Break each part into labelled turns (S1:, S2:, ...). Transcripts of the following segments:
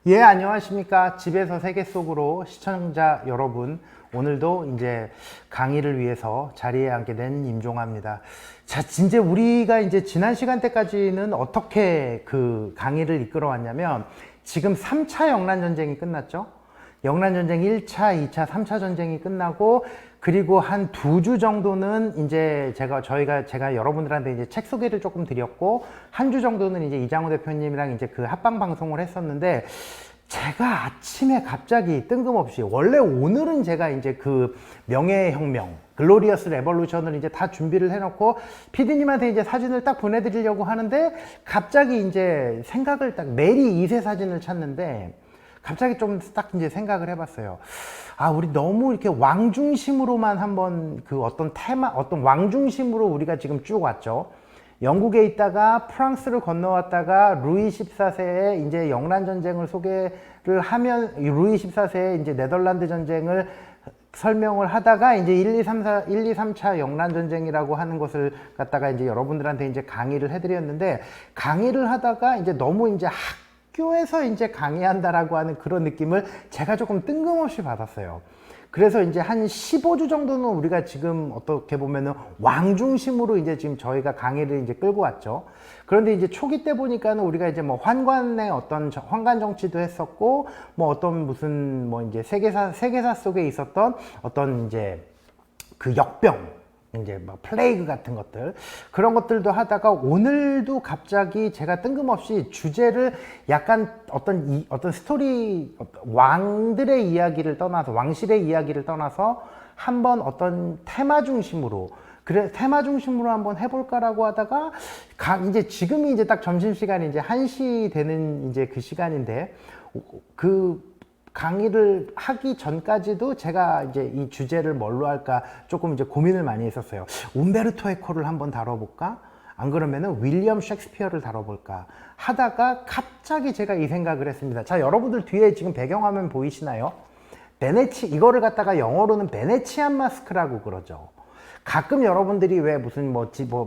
S1: 예, 안녕하십니까. 집에서 세계 속으로 시청자 여러분, 오늘도 이제 강의를 위해서 자리에 앉게 된 임종화입니다. 자, 이제 우리가 이제 지난 시간대까지는 어떻게 그 강의를 이끌어 왔냐면, 지금 3차 영란전쟁이 끝났죠. 영란전쟁 1차, 2차, 3차 전쟁이 끝나고, 그리고 한 2주 정도는 이제 제가 여러분들한테 이제 책 소개를 조금 드렸고, 한 주 정도는 이제 이장호 대표님이랑 이제 그 합방 방송을 했었는데, 제가 아침에 갑자기 뜬금없이, 원래 오늘은 제가 이제 그 명예의 혁명, 글로리어스 레볼루션을 이제 다 준비를 해놓고 피디님한테 이제 사진을 딱 보내드리려고 하는데, 갑자기 이제 생각을 딱 메리 2세 사진을 찾는데, 갑자기 좀 딱 이제 생각을 해봤어요. 아, 우리 너무 이렇게 왕 중심으로만 한번 그 어떤 테마, 어떤 왕 중심으로 우리가 지금 쭉 왔죠. 영국에 있다가 프랑스를 건너왔다가 루이 14세의 이제 영란전쟁을 소개를 하면, 루이 14세의 이제 네덜란드 전쟁을 설명을 하다가 이제 1, 2, 3차 영란전쟁이라고 하는 것을 갖다가 이제 여러분들한테 이제 강의를 해드렸는데, 강의를 하다가 이제 너무 이제 학교에서 이제 강의한다라고 하는 그런 느낌을 제가 조금 뜬금없이 받았어요. 그래서 이제 한 15주 정도는 우리가 지금 어떻게 보면은 왕 중심으로 이제 지금 저희가 강의를 이제 끌고 왔죠. 그런데 이제 초기 때 보니까는 우리가 이제 뭐 환관의 어떤 환관 정치도 했었고, 뭐 어떤 무슨 뭐 이제 세계사 속에 있었던 어떤 이제 그 역병, 이제 뭐 플레이그 같은 것들, 그런 것들도 하다가, 오늘도 갑자기 제가 뜬금없이 주제를 약간 어떤 스토리, 왕들의 이야기를 떠나서, 왕실의 이야기를 떠나서 한번 어떤 테마 중심으로, 그래 테마 중심으로 한번 해볼까라고 하다가, 이제 지금이 이제 딱 점심시간이 이제 1시 되는 이제 그 시간인데, 그 강의를 하기 전까지도 제가 이제 이 주제를 뭘로 할까 조금 이제 고민을 많이 했었어요. 움베르토 에코를 한번 다뤄볼까? 안 그러면은 윌리엄 셰익스피어를 다뤄볼까? 하다가 갑자기 제가 이 생각을 했습니다. 자, 여러분들 뒤에 지금 배경화면 보이시나요? 이거를 갖다가 영어로는 베네치안 마스크라고 그러죠. 가끔 여러분들이 왜 무슨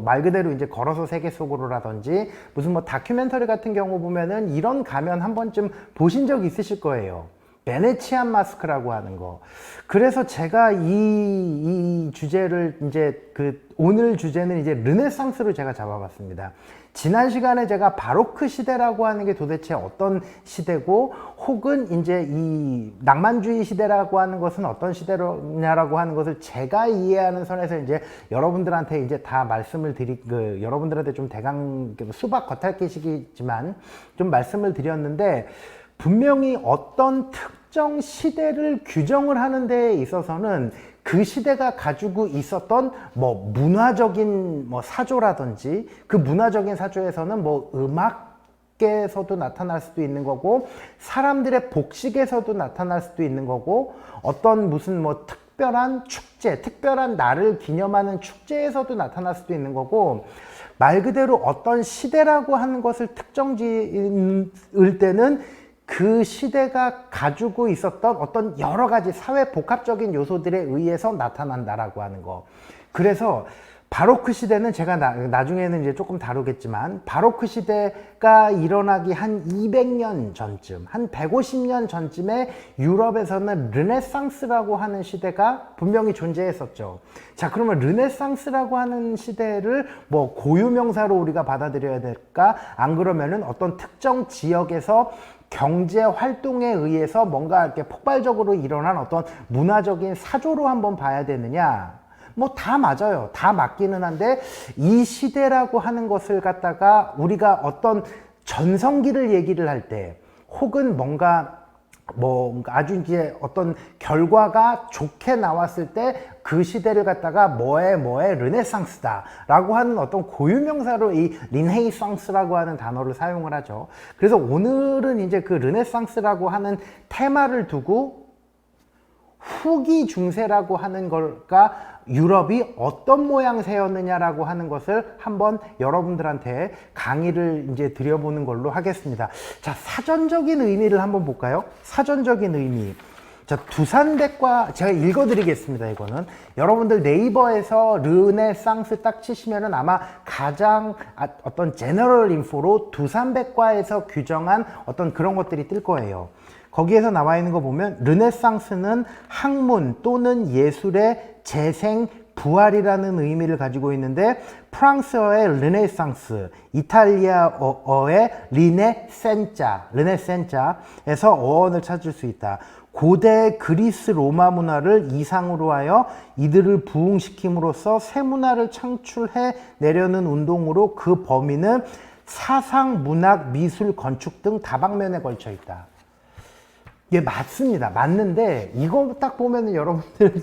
S1: 말 그대로 이제 걸어서 세계 속으로라든지 무슨 뭐 다큐멘터리 같은 경우 보면은 이런 가면 한 번쯤 보신 적 있으실 거예요. 베네치안 마스크라고 하는 거. 그래서 제가 이 주제를 이제 오늘 주제는 이제 르네상스로 제가 잡아봤습니다. 지난 시간에 제가 바로크 시대라고 하는 게 도대체 어떤 시대고, 혹은 이제 이 낭만주의 시대라고 하는 것은 어떤 시대냐라고 하는 것을 제가 이해하는 선에서 이제 여러분들한테 이제 다 말씀을 여러분들한테 좀 대강 수박 겉핥기식이지만 좀 말씀을 드렸는데, 분명히 어떤 특정 시대를 규정을 하는 데에 있어서는 그 시대가 가지고 있었던 뭐 문화적인 뭐 사조라든지, 그 문화적인 사조에서는 뭐 음악계에서도 나타날 수도 있는 거고, 사람들의 복식에서도 나타날 수도 있는 거고, 어떤 무슨 뭐 특별한 축제, 특별한 날을 기념하는 축제에서도 나타날 수도 있는 거고, 말 그대로 어떤 시대라고 하는 것을 특정 지을 때는 그 시대가 가지고 있었던 어떤 여러 가지 사회 복합적인 요소들에 의해서 나타난다라고 하는 거. 그래서 바로크 시대는 제가 나중에는 이제 조금 다루겠지만, 바로크 시대가 일어나기 한 200년 전쯤, 한 150년 전쯤에 유럽에서는 르네상스라고 하는 시대가 분명히 존재했었죠. 자, 그러면 르네상스라고 하는 시대를 뭐 고유명사로 우리가 받아들여야 될까? 안 그러면은 어떤 특정 지역에서 경제 활동에 의해서 뭔가 이렇게 폭발적으로 일어난 어떤 문화적인 사조로 한번 봐야 되느냐? 뭐 다 맞아요. 다 맞기는 한데, 이 시대라고 하는 것을 갖다가 우리가 어떤 전성기를 얘기를 할 때, 혹은 뭔가 뭐 아주 이제 어떤 결과가 좋게 나왔을 때 그 시대를 갖다가 뭐에 르네상스다 라고 하는 어떤 고유명사로 이 린헤이상스라고 하는 단어를 사용을 하죠. 그래서 오늘은 이제 그 르네상스라고 하는 테마를 두고 후기 중세라고 하는 걸까, 유럽이 어떤 모양새였느냐라고 하는 것을 한번 여러분들한테 강의를 이제 드려보는 걸로 하겠습니다. 자, 사전적인 의미를 한번 볼까요? 사전적인 의미. 자, 두산백과 제가 읽어드리겠습니다. 이거는 여러분들 네이버에서 르네상스 딱 치시면은 아마 가장 어떤 제너럴 인포로 두산백과에서 규정한 어떤 그런 것들이 뜰 거예요. 거기에서 나와 있는 거 보면 르네상스는 학문 또는 예술의 재생 부활이라는 의미를 가지고 있는데 프랑스어의 르네상스, 이탈리아어의 르네센자에서 어원을 찾을 수 있다. 고대 그리스 로마 문화를 이상으로 하여 이들을 부흥시킴으로써 새 문화를 창출해 내려는 운동으로 그 범위는 사상, 문학, 미술, 건축 등 다방면에 걸쳐 있다. 예, 맞습니다. 맞는데 이거 딱 보면은 여러분들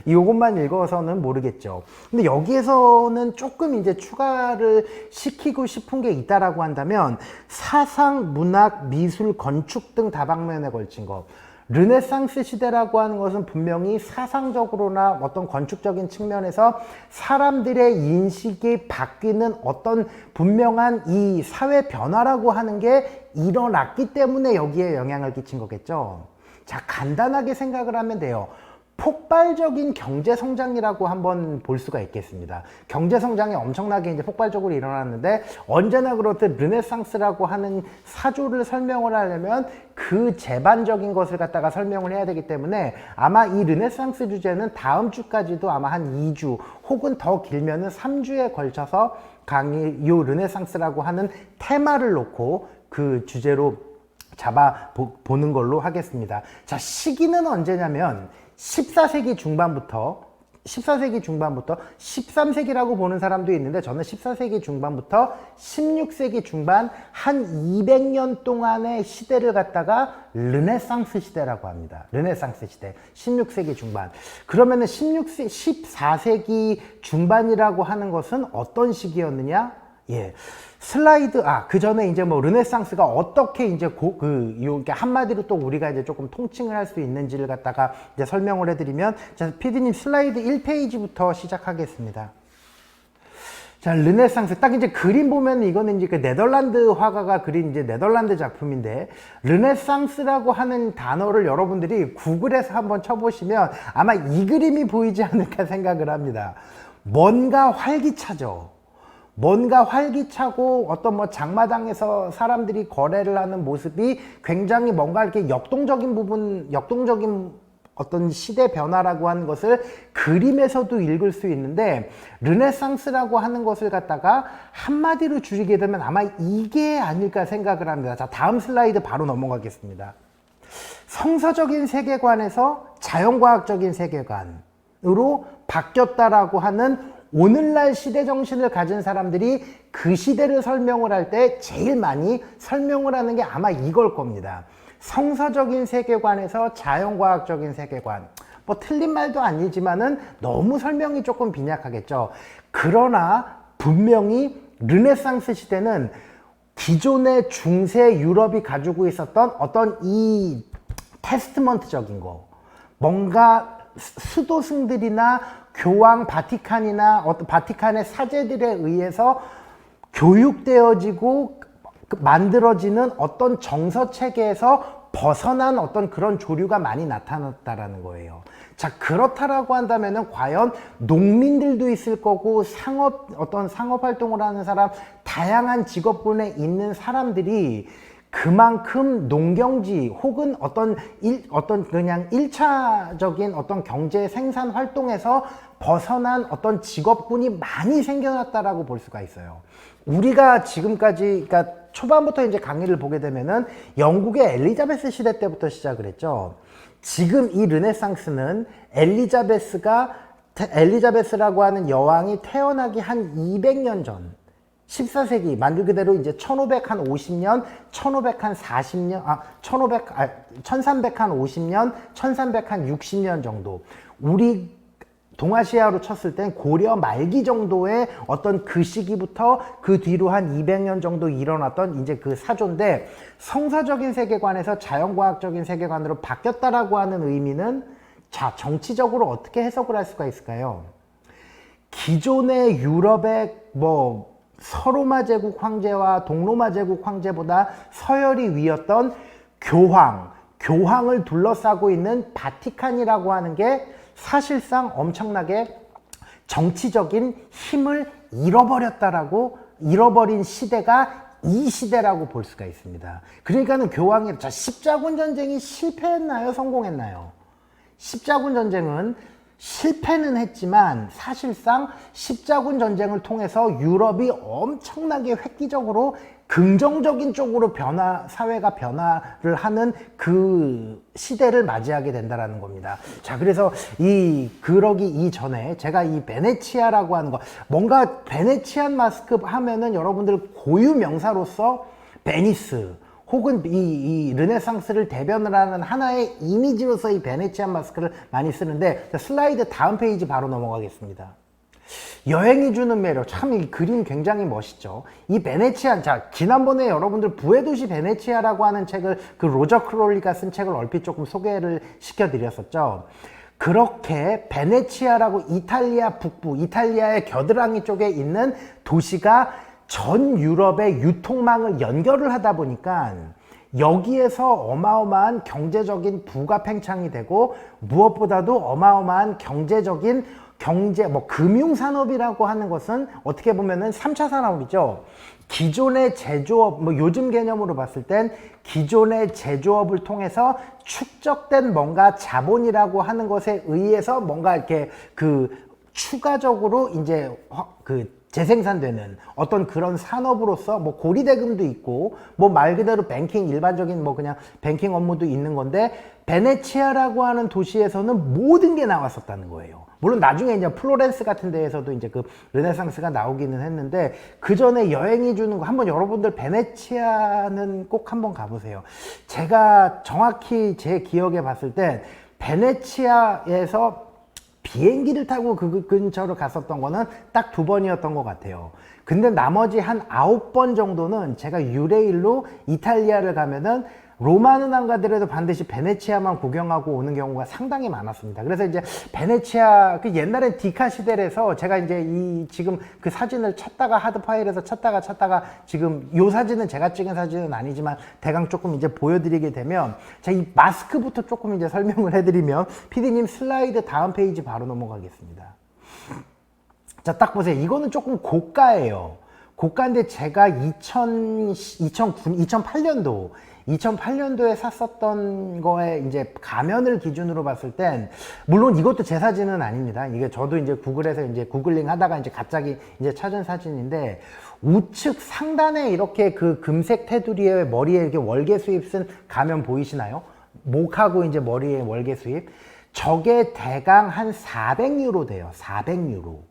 S1: 이것만 읽어서는 모르겠죠. 근데 여기에서는 조금 이제 추가를 시키고 싶은 게 있다라고 한다면 사상, 문학, 미술, 건축 등 다방면에 걸친 것. 르네상스 시대라고 하는 것은 분명히 사상적으로나 어떤 건축적인 측면에서 사람들의 인식이 바뀌는 어떤 분명한 이 사회 변화라고 하는 게 일어났기 때문에 여기에 영향을 끼친 거겠죠. 자, 간단하게 생각을 하면 돼요. 폭발적인 경제 성장이라고 한번 볼 수가 있겠습니다. 경제 성장이 엄청나게 이제 폭발적으로 일어났는데 언제나 그렇듯 르네상스라고 하는 사조를 설명을 하려면 그 제반적인 것을 갖다가 설명을 해야 되기 때문에 아마 이 르네상스 주제는 다음 주까지도 아마 한 2주 혹은 더 길면은 3주에 걸쳐서 요 르네상스라고 하는 테마를 놓고 그 주제로 보는 걸로 하겠습니다. 자, 시기는 언제냐면 14세기 중반부터 13세기라고 보는 사람도 있는데 저는 14세기 중반부터 16세기 중반 한 200년 동안의 시대를 갖다가 르네상스 시대라고 합니다. 르네상스 시대 16세기 중반. 그러면은 14세기 중반이라고 하는 것은 어떤 시기였느냐? 예. 슬라이드, 그 전에 이제 뭐 르네상스가 어떻게 이제 이렇게 한마디로 또 우리가 이제 조금 통칭을 할 수 있는지를 갖다가 이제 설명을 해드리면, 자, PD님 슬라이드 1페이지부터 시작하겠습니다. 자, 르네상스. 딱 이제 그림 보면 이거는 이제 그 네덜란드 화가가 그린 이제 네덜란드 작품인데, 르네상스라고 하는 단어를 여러분들이 구글에서 한번 쳐보시면 아마 이 그림이 보이지 않을까 생각을 합니다. 뭔가 활기차죠. 뭔가 활기차고 어떤 뭐 장마당에서 사람들이 거래를 하는 모습이 굉장히 뭔가 이렇게 역동적인 어떤 시대 변화라고 하는 것을 그림에서도 읽을 수 있는데, 르네상스라고 하는 것을 갖다가 한마디로 줄이게 되면 아마 이게 아닐까 생각을 합니다. 자, 다음 슬라이드 바로 넘어가겠습니다. 성서적인 세계관에서 자연과학적인 세계관으로 바뀌었다라고 하는 오늘날 시대 정신을 가진 사람들이 그 시대를 설명을 할 때 제일 많이 설명을 하는 게 아마 이걸 겁니다. 성서적인 세계관에서 자연과학적인 세계관. 뭐 틀린 말도 아니지만은 너무 설명이 조금 빈약하겠죠. 그러나 분명히 르네상스 시대는 기존의 중세 유럽이 가지고 있었던 어떤 이 테스트먼트적인 거, 뭔가 수도승들이나 교황 바티칸이나 어떤 바티칸의 사제들에 의해서 교육되어지고 만들어지는 어떤 정서 체계에서 벗어난 어떤 그런 조류가 많이 나타났다라는 거예요. 자, 그렇다라고 한다면은 과연 농민들도 있을 거고 어떤 상업 활동을 하는 사람, 다양한 직업군에 있는 사람들이 그만큼 농경지 혹은 어떤 그냥 1차적인 어떤 경제 생산 활동에서 벗어난 어떤 직업군이 많이 생겨났다라고 볼 수가 있어요. 우리가 지금까지, 그러니까 초반부터 이제 강의를 보게 되면은 영국의 엘리자베스 시대 때부터 시작을 했죠. 지금 이 르네상스는 엘리자베스라고 하는 여왕이 태어나기 한 200년 전, 14세기 말 그대로 이제 1350년, 1360년 정도. 우리 동아시아로 쳤을 땐 고려 말기 정도의 어떤 그 시기부터 그 뒤로 한 200년 정도 일어났던 이제 그 사조인데, 성서적인 세계관에서 자연과학적인 세계관으로 바뀌었다라고 하는 의미는, 자, 정치적으로 어떻게 해석을 할 수가 있을까요? 기존의 유럽의 서로마 제국 황제와 동로마 제국 황제보다 서열이 위였던 교황을 둘러싸고 있는 바티칸이라고 하는 게 사실상 엄청나게 정치적인 힘을 잃어버린 시대가 이 시대라고 볼 수가 있습니다. 그러니까는 교황이, 자, 십자군 전쟁이 실패했나요? 성공했나요? 십자군 전쟁은 실패는 했지만 사실상 십자군 전쟁을 통해서 유럽이 엄청나게 획기적으로 긍정적인 쪽으로 사회가 변화를 하는 그 시대를 맞이하게 된다라는 겁니다. 자, 그래서 그러기 이전에 제가 이 베네치아라고 하는 거, 뭔가 베네치안 마스크 하면은 여러분들 고유 명사로서 베니스, 혹은 이 르네상스를 대변을 하는 하나의 이미지로서 이 베네치안 마스크를 많이 쓰는데, 슬라이드 다음 페이지 바로 넘어가겠습니다. 여행이 주는 매력, 참 이 그림 굉장히 멋있죠. 이 베네치아, 자, 지난번에 여러분들 부의 도시 베네치아라고 하는 책을, 그 로저 크롤리가 쓴 책을 얼핏 조금 소개를 시켜드렸었죠. 그렇게 베네치아라고 이탈리아 북부, 이탈리아의 겨드랑이 쪽에 있는 도시가 전 유럽의 유통망을 연결을 하다 보니까 여기에서 어마어마한 경제적인 부가 팽창이 되고, 무엇보다도 어마어마한 금융산업이라고 하는 것은 어떻게 보면은 3차 산업이죠. 기존의 제조업, 요즘 개념으로 봤을 땐 기존의 제조업을 통해서 축적된 뭔가 자본이라고 하는 것에 의해서 뭔가 이렇게 추가적으로 이제 재생산되는 어떤 그런 산업으로서 고리대금도 있고 말 그대로 뱅킹, 일반적인 그냥 뱅킹 업무도 있는 건데, 베네치아라고 하는 도시에서는 모든 게 나왔었다는 거예요. 물론 나중에 이제 플로렌스 같은 데에서도 이제 그 르네상스가 나오기는 했는데, 그 전에 여행이 주는 거, 한번 여러분들 베네치아는 꼭 한번 가보세요. 제가 정확히 제 기억에 봤을 땐 베네치아에서 비행기를 타고 그 근처로 갔었던 거는 딱 2번이었던 것 같아요. 근데 나머지 한 9번 정도는 제가 유레일로 이탈리아를 가면은 로마는 안 가더라도 반드시 베네치아만 구경하고 오는 경우가 상당히 많았습니다. 그래서 이제 베네치아, 옛날엔 디카 시대라서 제가 이제 지금 그 사진을 찾다가 하드 파일에서 찾다가 지금 요 사진은 제가 찍은 사진은 아니지만 대강 조금 이제 보여드리게 되면, 자, 이 마스크부터 조금 이제 설명을 해드리면, PD님 슬라이드 다음 페이지 바로 넘어가겠습니다. 자, 딱 보세요. 이거는 조금 고가예요. 고가인데 제가 2008년도에 샀었던 거에 이제 가면을 기준으로 봤을 땐, 물론 이것도 제 사진은 아닙니다. 이게 저도 이제 구글에서 이제 구글링 하다가 이제 갑자기 이제 찾은 사진인데, 우측 상단에 이렇게 그 금색 테두리에 머리에 이렇게 월계 수입 쓴 가면 보이시나요? 목하고 이제 머리에 월계 수입. 저게 대강 한 400유로 돼요. 400유로.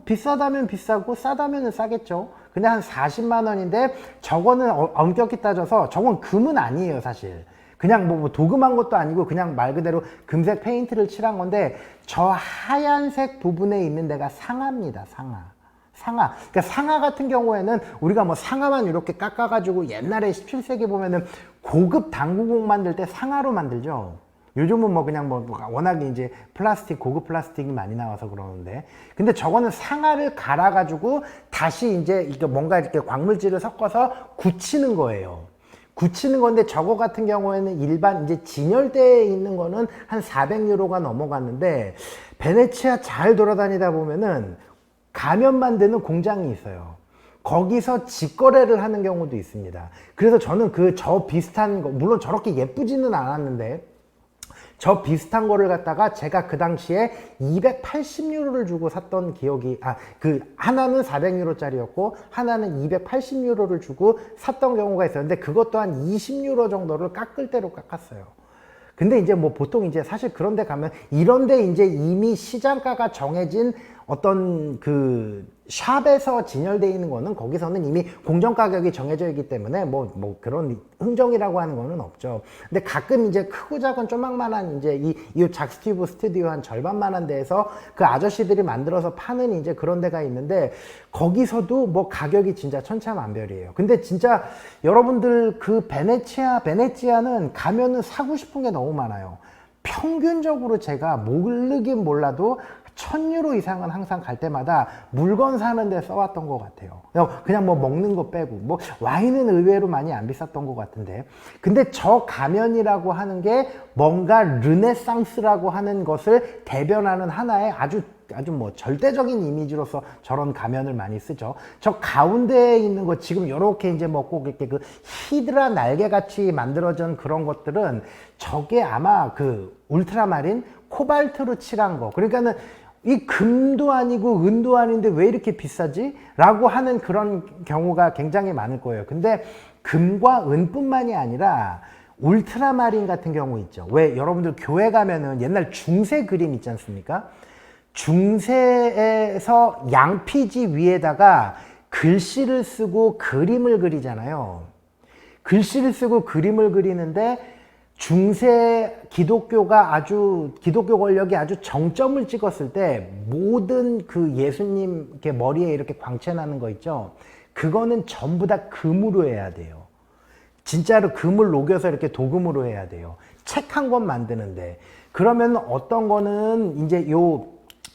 S1: 비싸다면 비싸고 싸다면 싸겠죠. 근데 한 40만 원인데, 저거는 엄격히 따져서 저건 금은 아니에요, 사실. 그냥 도금한 것도 아니고 그냥 말 그대로 금색 페인트를 칠한 건데, 저 하얀색 부분에 있는 데가 상아입니다. 상아. 그러니까 상아 같은 경우에는 우리가 상아만 이렇게 깎아가지고, 옛날에 17세기 보면은 고급 당구공 만들 때 상아로 만들죠. 요즘은 워낙에 이제 고급 플라스틱이 많이 나와서 그러는데, 근데 저거는 상아를 갈아가지고 다시 이제 뭔가 이렇게 광물질을 섞어서 굳히는 거예요. 굳히는 건데, 저거 같은 경우에는 일반 이제 진열대에 있는 거는 한 400유로가 넘어갔는데, 베네치아 잘 돌아다니다 보면은 가면 만드는 공장이 있어요. 거기서 직거래를 하는 경우도 있습니다. 그래서 저는 저 비슷한 거, 물론 저렇게 예쁘지는 않았는데, 저 비슷한 거를 갖다가 제가 그 당시에 280유로를 주고 샀던 기억이, 하나는 400유로짜리였고 하나는 280유로를 주고 샀던 경우가 있었는데, 그것도 한 20유로 정도를 깎을 대로 깎았어요. 근데 이제 보통 이제 사실 그런 데 가면, 이런데 이제 이미 시장가가 정해진 어떤 샵에서 진열되어 있는 거는, 거기서는 이미 공정 가격이 정해져 있기 때문에 그런 흥정이라고 하는 거는 없죠. 근데 가끔 이제 크고 작은 조망만한 이제 이 작스튜브 스튜디오 한 절반만한 데에서 그 아저씨들이 만들어서 파는 이제 그런 데가 있는데, 거기서도 가격이 진짜 천차만별이에요. 근데 진짜 여러분들 베네치아는 가면은 사고 싶은 게 너무 많아요. 평균적으로 제가 모르긴 몰라도 1,000유로 이상은 항상 갈 때마다 물건 사는데 써왔던 것 같아요. 그냥 뭐 먹는 거 빼고, 뭐 와인은 의외로 많이 안 비쌌던 것 같은데, 근데 저 가면이라고 하는 게 뭔가 르네상스라고 하는 것을 대변하는 하나의 아주 뭐 절대적인 이미지로서 저런 가면을 많이 쓰죠. 저 가운데에 있는 거 지금 이렇게 이제 뭐 꼭 이렇게 그 히드라 날개 같이 만들어진 그런 것들은 저게 아마 그 울트라마린 코발트로 칠한 거. 그러니까는 이 금도 아니고 은도 아닌데 왜 이렇게 비싸지? 라고 하는 그런 경우가 굉장히 많을 거예요. 근데 금과 은뿐만이 아니라 울트라마린 같은 경우 있죠. 왜 여러분들 교회 가면은 옛날 중세 그림 있지 않습니까? 중세에서 양피지 위에다가 글씨를 쓰고 그림을 그리잖아요. 글씨를 쓰고 그림을 그리는데 중세 기독교 권력이 아주 정점을 찍었을 때 모든 그 예수님 이렇게 머리에 이렇게 광채 나는 거 있죠. 그거는 전부 다 금으로 해야 돼요. 진짜로 금을 녹여서 이렇게 도금으로 해야 돼요. 책 한 권 만드는데. 그러면 어떤 거는 이제 요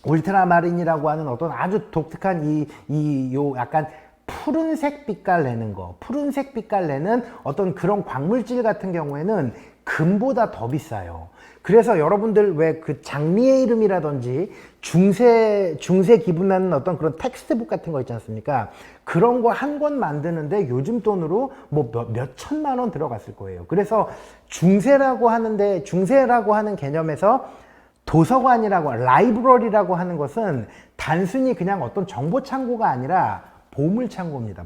S1: 울트라마린이라고 하는 어떤 아주 독특한 요 약간 푸른색 빛깔 내는 거. 푸른색 빛깔 내는 어떤 그런 광물질 같은 경우에는 금보다 더 비싸요. 그래서 여러분들 왜 그 장미의 이름이라든지 중세 기분 나는 어떤 그런 텍스트북 같은 거 있지 않습니까? 그런 거 한 권 만드는데 요즘 돈으로 뭐 몇 천만 원 들어갔을 거예요. 그래서 중세라고 하는 개념에서 도서관이라고, 라이브러리라고 하는 것은 단순히 그냥 어떤 정보 창고가 아니라 보물 창고입니다.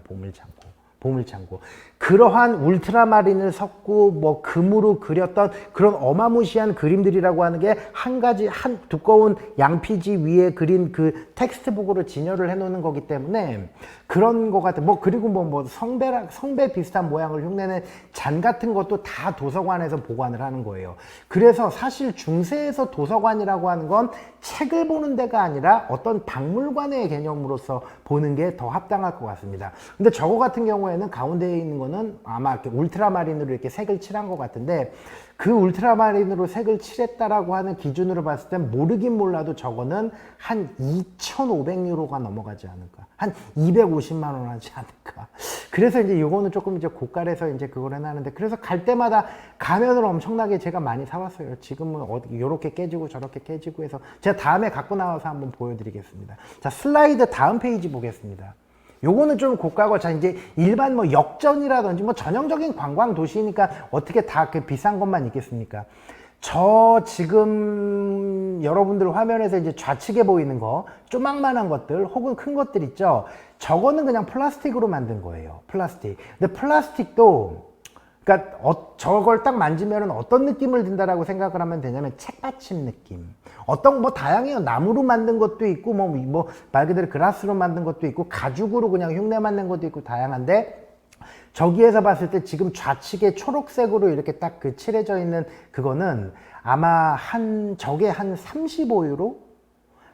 S1: 보물 창고. 그러한 울트라마린을 섞고 뭐 금으로 그렸던 그런 어마무시한 그림들이라고 하는 게 한 두꺼운 양피지 위에 그린 그 텍스트북으로 진열을 해 놓는 거기 때문에 그런 거 같아. 그리고 성배 비슷한 모양을 흉내낸 잔 같은 것도 다 도서관에서 보관을 하는 거예요. 그래서 사실 중세에서 도서관이라고 하는 건 책을 보는 데가 아니라 어떤 박물관의 개념으로서 보는 게 더 합당할 것 같습니다. 근데 저거 같은 경우에는 가운데에 있는 거는 아마 이렇게 울트라마린으로 이렇게 색을 칠한 것 같은데, 그 울트라마린으로 색을 칠했다라고 하는 기준으로 봤을 땐 모르긴 몰라도 저거는 한 2,500유로가 넘어가지 않을까, 한 250만 원 하지 않을까. 그래서 이제 요거는 조금 이제 고가래서 이제 그걸 해놨는데, 그래서 갈 때마다 가면을 엄청나게 제가 많이 사왔어요. 지금은 요렇게 깨지고 저렇게 깨지고 해서 제가 다음에 갖고 나와서 한번 보여드리겠습니다. 자, 슬라이드 다음 페이지 보겠습니다. 요거는 좀 고가고, 자, 이제 일반 뭐 역전이라든지 뭐 전형적인 관광 도시니까 어떻게 다 그 비싼 것만 있겠습니까? 저 지금 여러분들 화면에서 이제 좌측에 보이는 거, 조망만한 것들 혹은 큰 것들 있죠? 저거는 그냥 플라스틱으로 만든 거예요. 플라스틱. 근데 플라스틱도, 그러니까 저걸 딱 만지면은 어떤 느낌을 든다라고 생각을 하면 되냐면 책받침 느낌. 어떤 뭐 다양해요. 나무로 만든 것도 있고 말 그대로 그라스로 만든 것도 있고 가죽으로 그냥 흉내 만든 것도 있고 다양한데, 저기에서 봤을 때 지금 좌측에 초록색으로 이렇게 딱 그 칠해져 있는 그거는 아마 저게 한 35유로?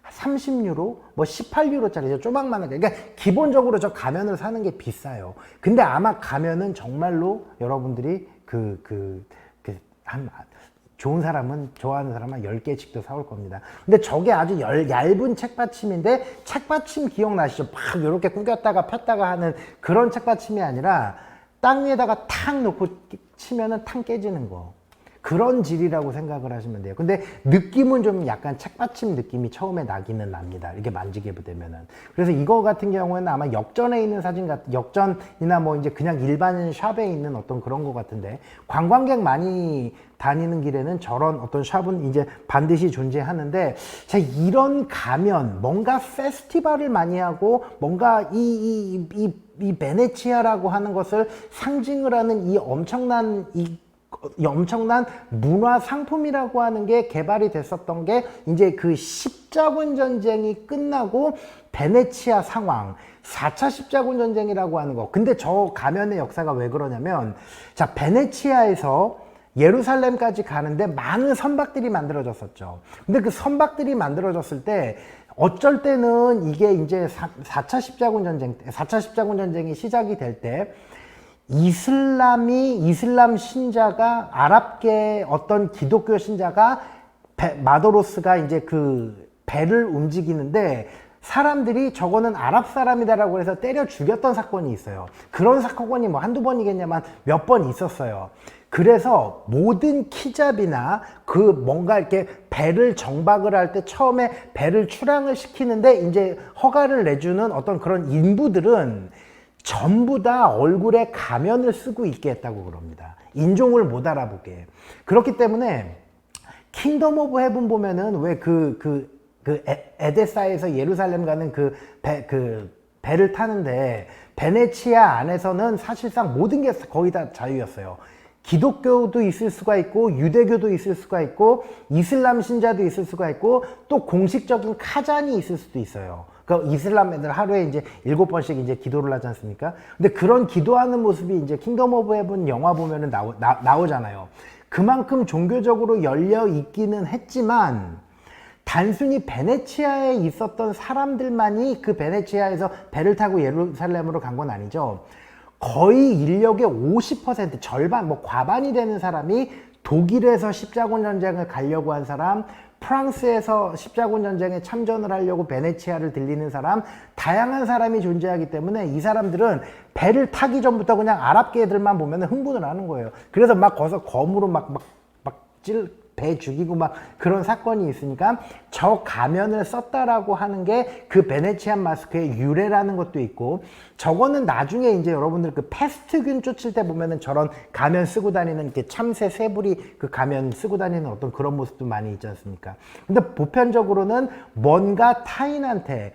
S1: 30유로? 뭐 18유로짜리죠. 조망만한 게. 그러니까 기본적으로 저 가면을 사는 게 비싸요. 근데 아마 가면은 정말로 여러분들이 좋은 사람은, 좋아하는 사람은 10개씩도 사올 겁니다. 근데 저게 아주 얇은 책받침인데, 책받침 기억나시죠? 막 이렇게 구겼다가 폈다가 하는 그런 책받침이 아니라 땅 위에다가 탁 놓고 치면은 탕 깨지는 거. 그런 질이라고 생각을 하시면 돼요. 근데 느낌은 좀 약간 책받침 느낌이 처음에 나기는 납니다. 이렇게 만지게 되면은. 그래서 이거 같은 경우에는 아마 역전에 있는 역전이나 뭐 이제 그냥 일반 샵에 있는 어떤 그런 거 같은데, 관광객 많이 다니는 길에는 저런 어떤 샵은 이제 반드시 존재하는데, 자, 이런 가면, 뭔가 페스티벌을 많이 하고 뭔가 이 베네치아라고 하는 것을 상징을 하는 이 엄청난 문화 상품이라고 하는 게 개발이 됐었던 게 이제 그 십자군 전쟁이 끝나고 베네치아 상황, 4차 십자군 전쟁이라고 하는 거. 근데 저 가면의 역사가 왜 그러냐면, 자, 베네치아에서 예루살렘까지 가는데 많은 선박들이 만들어졌었죠. 근데 그 선박들이 만들어졌을 때 어쩔 때는 이게 이제 4차 십자군 전쟁이 시작이 될 때 이슬람 신자가, 아랍계 어떤 기독교 신자가 마도로스가 이제 그 배를 움직이는데 사람들이 저거는 아랍 사람이다라고 해서 때려 죽였던 사건이 있어요. 그런 사건이 뭐 한두 번이겠냐만 몇 번 있었어요. 그래서 모든 키잡이나 그 뭔가 이렇게 배를 정박을 할 때 처음에 배를 출항을 시키는데 이제 허가를 내주는 어떤 그런 인부들은 전부 다 얼굴에 가면을 쓰고 있게 했다고 그럽니다. 인종을 못 알아보게. 그렇기 때문에 킹덤 오브 헤븐 보면은 왜 에데사에서 예루살렘 가는 배를 타는데 베네치아 안에서는 사실상 모든 게 거의 다 자유였어요. 기독교도 있을 수가 있고 유대교도 있을 수가 있고 이슬람 신자도 있을 수가 있고 또 공식적인 카잔이 있을 수도 있어요. 그 이슬람 애들 하루에 이제 7번씩 이제 기도를 하지 않습니까? 근데 그런 기도하는 모습이 이제 킹덤 오브 헤븐 영화 보면은 나오잖아요. 그만큼 종교적으로 열려 있기는 했지만 단순히 베네치아에 있었던 사람들만이 그 베네치아에서 배를 타고 예루살렘으로 간 건 아니죠. 거의 인력의 50%, 절반, 뭐 과반이 되는 사람이 독일에서 십자군 전쟁을 가려고 한 사람, 프랑스에서 십자군 전쟁에 참전을 하려고 베네치아를 들리는 사람, 다양한 사람이 존재하기 때문에 이 사람들은 배를 타기 전부터 그냥 아랍계 애들만 보면 흥분을 하는 거예요. 그래서 막 거기서 검으로 배 죽이고 막 그런 사건이 있으니까 저 가면을 썼다라고 하는 게 그 베네치안 마스크의 유래라는 것도 있고, 저거는 나중에 이제 여러분들 그 패스트균 쫓을 때 보면은 저런 가면 쓰고 다니는 이렇게 참새 쇠부리 그 가면 쓰고 다니는 어떤 그런 모습도 많이 있지 않습니까? 근데 보편적으로는 뭔가 타인한테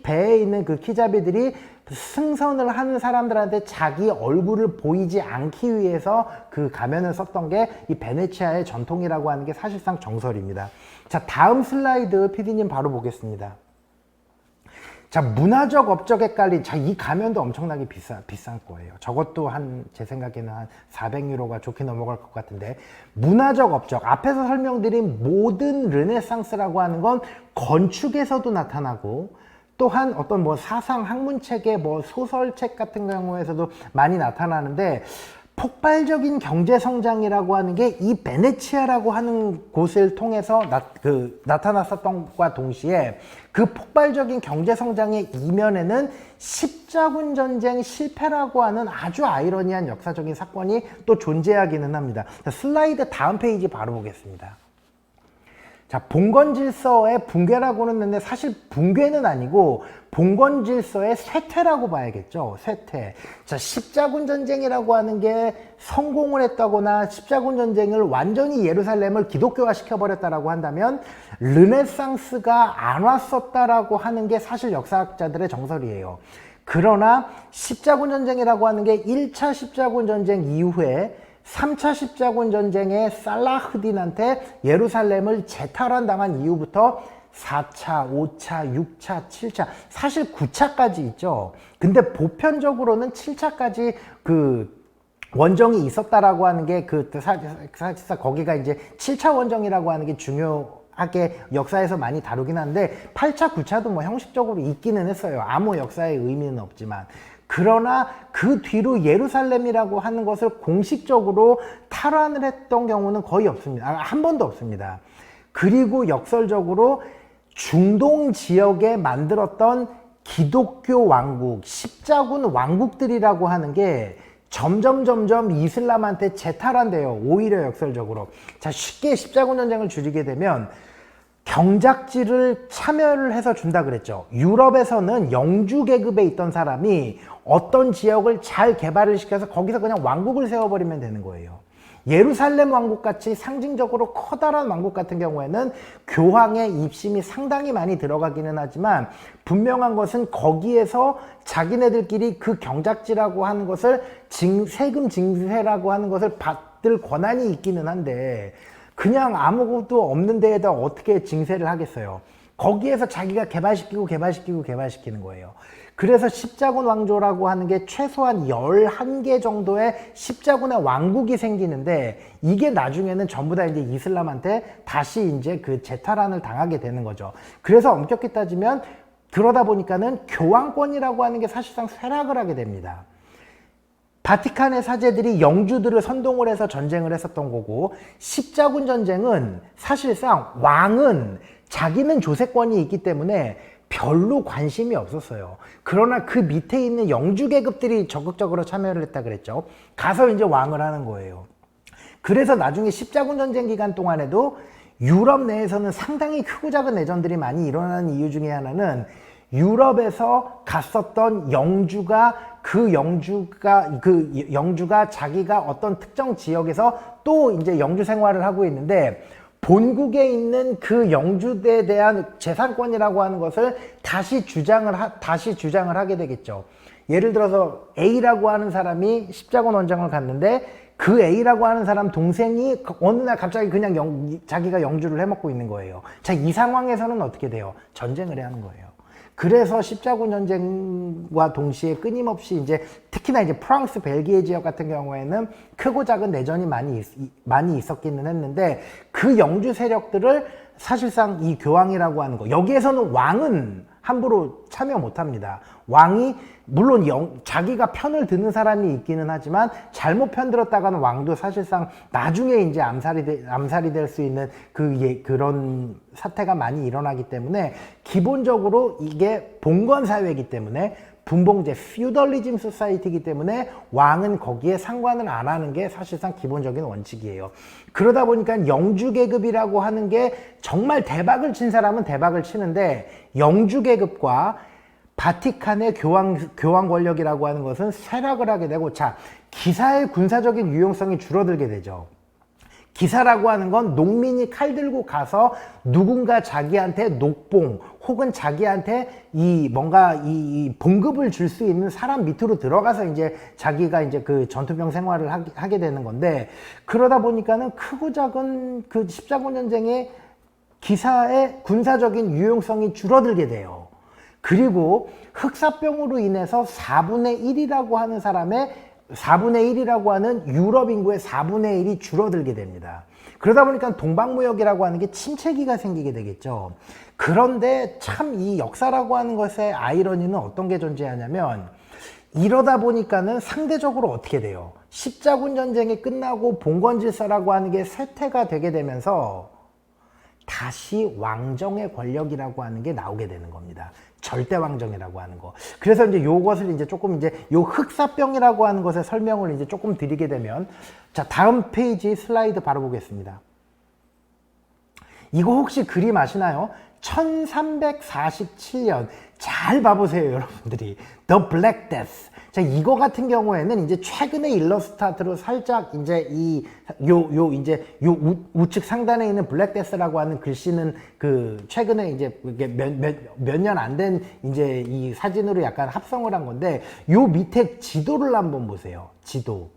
S1: 배에 있는 그 키자비들이 승선을 하는 사람들한테 자기 얼굴을 보이지 않기 위해서 그 가면을 썼던 게 이 베네치아의 전통이라고 하는 게 사실상 정설입니다. 자, 다음 슬라이드 PD님 바로 보겠습니다. 자, 문화적 업적에 깔린, 자, 이 가면도 엄청나게 비싼 거예요. 저것도 제 생각에는 한 400유로가 좋게 넘어갈 것 같은데, 문화적 업적, 앞에서 설명드린 모든 르네상스라고 하는 건 건축에서도 나타나고, 또한 어떤 뭐 사상 학문책의 뭐 소설책 같은 경우에서도 많이 나타나는데, 폭발적인 경제 성장이라고 하는 게 이 베네치아라고 하는 곳을 통해서 나타났었던 것과 동시에 그 폭발적인 경제 성장의 이면에는 십자군 전쟁 실패라고 하는 아주 아이러니한 역사적인 사건이 또 존재하기는 합니다. 슬라이드 다음 페이지 바로 보겠습니다. 자, 봉건 질서의 붕괴라고는 했는데 사실 붕괴는 아니고 봉건 질서의 쇠퇴라고 봐야겠죠. 쇠퇴. 자, 십자군 전쟁이라고 하는 게 성공을 했다거나 십자군 전쟁을 완전히 예루살렘을 기독교화 시켜버렸다라고 한다면 르네상스가 안 왔었다라고 하는 게 사실 역사학자들의 정설이에요. 그러나 십자군 전쟁이라고 하는 게 1차 십자군 전쟁 이후에 3차 십자군 전쟁에 살라흐딘한테 예루살렘을 재탈환당한 이후부터 4차, 5차, 6차, 7차, 사실 9차까지 있죠. 근데 보편적으로는 7차까지 그 원정이 있었다라고 하는 게 사실상 거기가 이제 7차 원정이라고 하는 게 중요하게 역사에서 많이 다루긴 하는데 8차, 9차도 뭐 형식적으로 있기는 했어요. 아무 역사의 의미는 없지만. 그러나 그 뒤로 예루살렘이라고 하는 것을 공식적으로 탈환을 했던 경우는 거의 없습니다. 한 번도 없습니다. 그리고 역설적으로 중동 지역에 만들었던 기독교 왕국, 십자군 왕국들이라고 하는 게 점점 이슬람한테 재탈환돼요. 오히려 역설적으로. 자, 쉽게 십자군 전쟁을 줄이게 되면 경작지를 참여를 해서 준다 그랬죠. 유럽에서는 영주 계급에 있던 사람이 어떤 지역을 잘 개발을 시켜서 거기서 그냥 왕국을 세워버리면 되는 거예요. 예루살렘 왕국같이 상징적으로 커다란 왕국 같은 경우에는 교황의 입심이 상당히 많이 들어가기는 하지만 분명한 것은 거기에서 자기네들끼리 그 경작지라고 하는 것을 세금 징세라고 하는 것을 받을 권한이 있기는 한데 그냥 아무것도 없는 데에다 어떻게 징세를 하겠어요. 거기에서 자기가 개발시키는 거예요. 그래서 십자군 왕조라고 하는 게 최소한 11개 정도의 십자군의 왕국이 생기는데 이게 나중에는 전부 다 이제 이슬람한테 다시 이제 그 재탈환을 당하게 되는 거죠. 그래서 엄격히 따지면 그러다 보니까는 교황권이라고 하는 게 사실상 쇠락을 하게 됩니다. 바티칸의 사제들이 영주들을 선동을 해서 전쟁을 했었던 거고 십자군 전쟁은 사실상 왕은 자기는 조세권이 있기 때문에 별로 관심이 없었어요. 그러나 그 밑에 있는 영주 계급들이 적극적으로 참여를 했다 그랬죠. 가서 이제 왕을 하는 거예요. 그래서 나중에 십자군 전쟁 기간 동안에도 유럽 내에서는 상당히 크고 작은 내전들이 많이 일어나는 이유 중에 하나는 유럽에서 갔었던 영주가 자기가 어떤 특정 지역에서 또 이제 영주 생활을 하고 있는데 본국에 있는 그 영주에 대한 재산권이라고 하는 것을 다시 주장을 하게 되겠죠. 예를 들어서 A라고 하는 사람이 십자군 원정을 갔는데 그 A라고 하는 사람 동생이 어느 날 갑자기 그냥 자기가 영주를 해먹고 있는 거예요. 자, 이 상황에서는 어떻게 돼요? 전쟁을 해야 하는 거예요. 그래서 십자군 전쟁과 동시에 끊임없이 이제 특히나 이제 프랑스, 벨기에 지역 같은 경우에는 크고 작은 내전이 많이 있었기는 했는데 그 영주 세력들을 사실상 이 교황이라고 하는 거, 여기에서는 왕은 함부로 참여 못 합니다. 왕이 물론 자기가 편을 드는 사람이 있기는 하지만 잘못 편들었다가는 왕도 사실상 나중에 이제 암살이 될 수 있는 그런 사태가 많이 일어나기 때문에 기본적으로 이게 봉건 사회이기 때문에 분봉제 feudalism society이기 때문에 왕은 거기에 상관을 안 하는 게 사실상 기본적인 원칙이에요. 그러다 보니까 영주 계급이라고 하는 게 정말 대박을 친 사람은 대박을 치는데 영주 계급과 바티칸의 교황 권력이라고 하는 것은 쇠락을 하게 되고, 자, 기사의 군사적인 유용성이 줄어들게 되죠. 기사라고 하는 건 농민이 칼 들고 가서 누군가 자기한테 녹봉 혹은 자기한테 이 봉급을 줄 수 있는 사람 밑으로 들어가서 이제 자기가 이제 그 전투병 생활을 하게 되는 건데, 그러다 보니까는 크고 작은 그 십자군 전쟁의 기사의 군사적인 유용성이 줄어들게 돼요. 그리고 흑사병으로 인해서 4분의 1이라고 하는 유럽 인구의 4분의 1이 줄어들게 됩니다. 그러다 보니까 동방무역이라고 하는 게 침체기가 생기게 되겠죠. 그런데 참 이 역사라고 하는 것의 아이러니는 어떤 게 존재하냐면, 이러다 보니까는 상대적으로 어떻게 돼요? 십자군 전쟁이 끝나고 봉건질서라고 하는 게 쇠퇴가 되게 되면서 다시 왕정의 권력이라고 하는 게 나오게 되는 겁니다. 절대왕정이라고 하는 거. 그래서 이제 요것을 이제 조금 이제 요 흑사병이라고 하는 것의 설명을 이제 조금 드리게 되면, 자, 다음 페이지 슬라이드 바로 보겠습니다. 이거 혹시 그림 아시나요? 1347년. 잘 봐보세요, 여러분들이. The Black Death. 자, 이거 같은 경우에는 이제 최근의 일러스트라트로 살짝 이제 우측 상단에 있는 블랙 데스라고 하는 글씨는 그 최근에 이제 몇 년 안 된 이제 이 사진으로 약간 합성을 한 건데, 요 밑에 지도를 한번 보세요. 지도.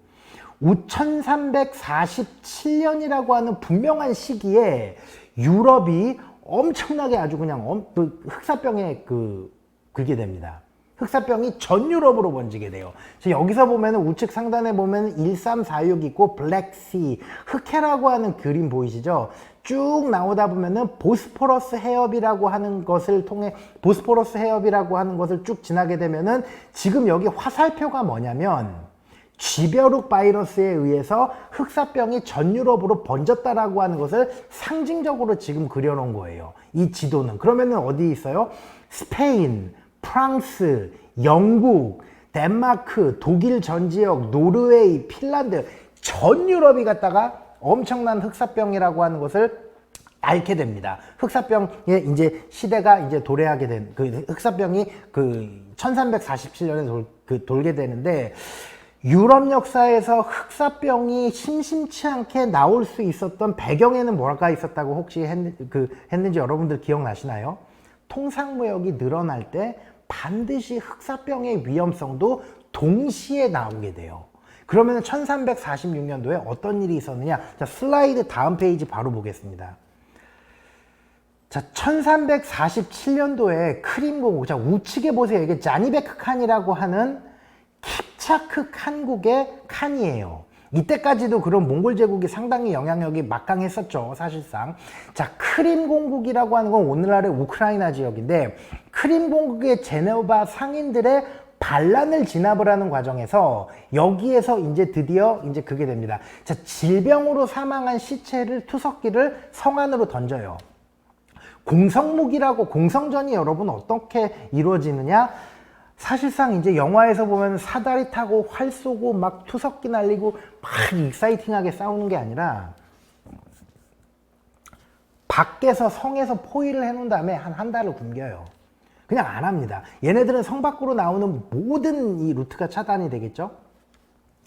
S1: 1347년이라고 하는 분명한 시기에 유럽이 엄청나게 아주 그냥 흑사병에 그게 됩니다. 흑사병이 전 유럽으로 번지게 돼요. 여기서 보면은 우측 상단에 보면 1346 있고 블랙시, 흑해라고 하는 그림 보이시죠? 쭉 나오다 보면은 보스포러스 해협이라고 하는 것을 쭉 지나게 되면은 지금 여기 화살표가 뭐냐면, 쥐벼룩 바이러스에 의해서 흑사병이 전 유럽으로 번졌다라고 하는 것을 상징적으로 지금 그려놓은 거예요. 이 지도는. 그러면은 어디 있어요? 스페인, 프랑스, 영국, 덴마크, 독일 전 지역, 노르웨이, 핀란드, 전 유럽이 갔다가 엄청난 흑사병이라고 하는 것을 앓게 됩니다. 흑사병의 이제 시대가 이제 도래하게 된, 그 흑사병이 그 1347년에 돌게 되는데, 유럽 역사에서 흑사병이 심심치 않게 나올 수 있었던 배경에는 뭐가 있었다고 혹시 했는지 여러분들 기억나시나요? 통상무역이 늘어날 때 반드시 흑사병의 위험성도 동시에 나오게 돼요. 그러면 1346년도에 어떤 일이 있었느냐? 자, 슬라이드 다음 페이지 바로 보겠습니다. 자, 1347년도에 크림공국, 자, 우측에 보세요. 이게 자니베크 칸이라고 하는 킵차크 칸국의 칸이에요. 이때까지도 그런 몽골 제국이 상당히 영향력이 막강했었죠, 사실상. 자, 크림 공국이라고 하는 건 오늘날의 우크라이나 지역인데, 크림 공국의 제네바 상인들의 반란을 진압을 하는 과정에서 여기에서 이제 드디어 이제 그게 됩니다. 자, 질병으로 사망한 시체를 투석기를 성 안으로 던져요. 공성무기라고 공성전이 여러분 어떻게 이루어지느냐? 사실상 이제 영화에서 보면 사다리 타고 활 쏘고 막 투석기 날리고 막 익사이팅하게 싸우는 게 아니라 밖에서 성에서 포위를 해놓은 다음에 한 달을 굶겨요. 그냥 안 합니다. 얘네들은 성 밖으로 나오는 모든 이 루트가 차단이 되겠죠.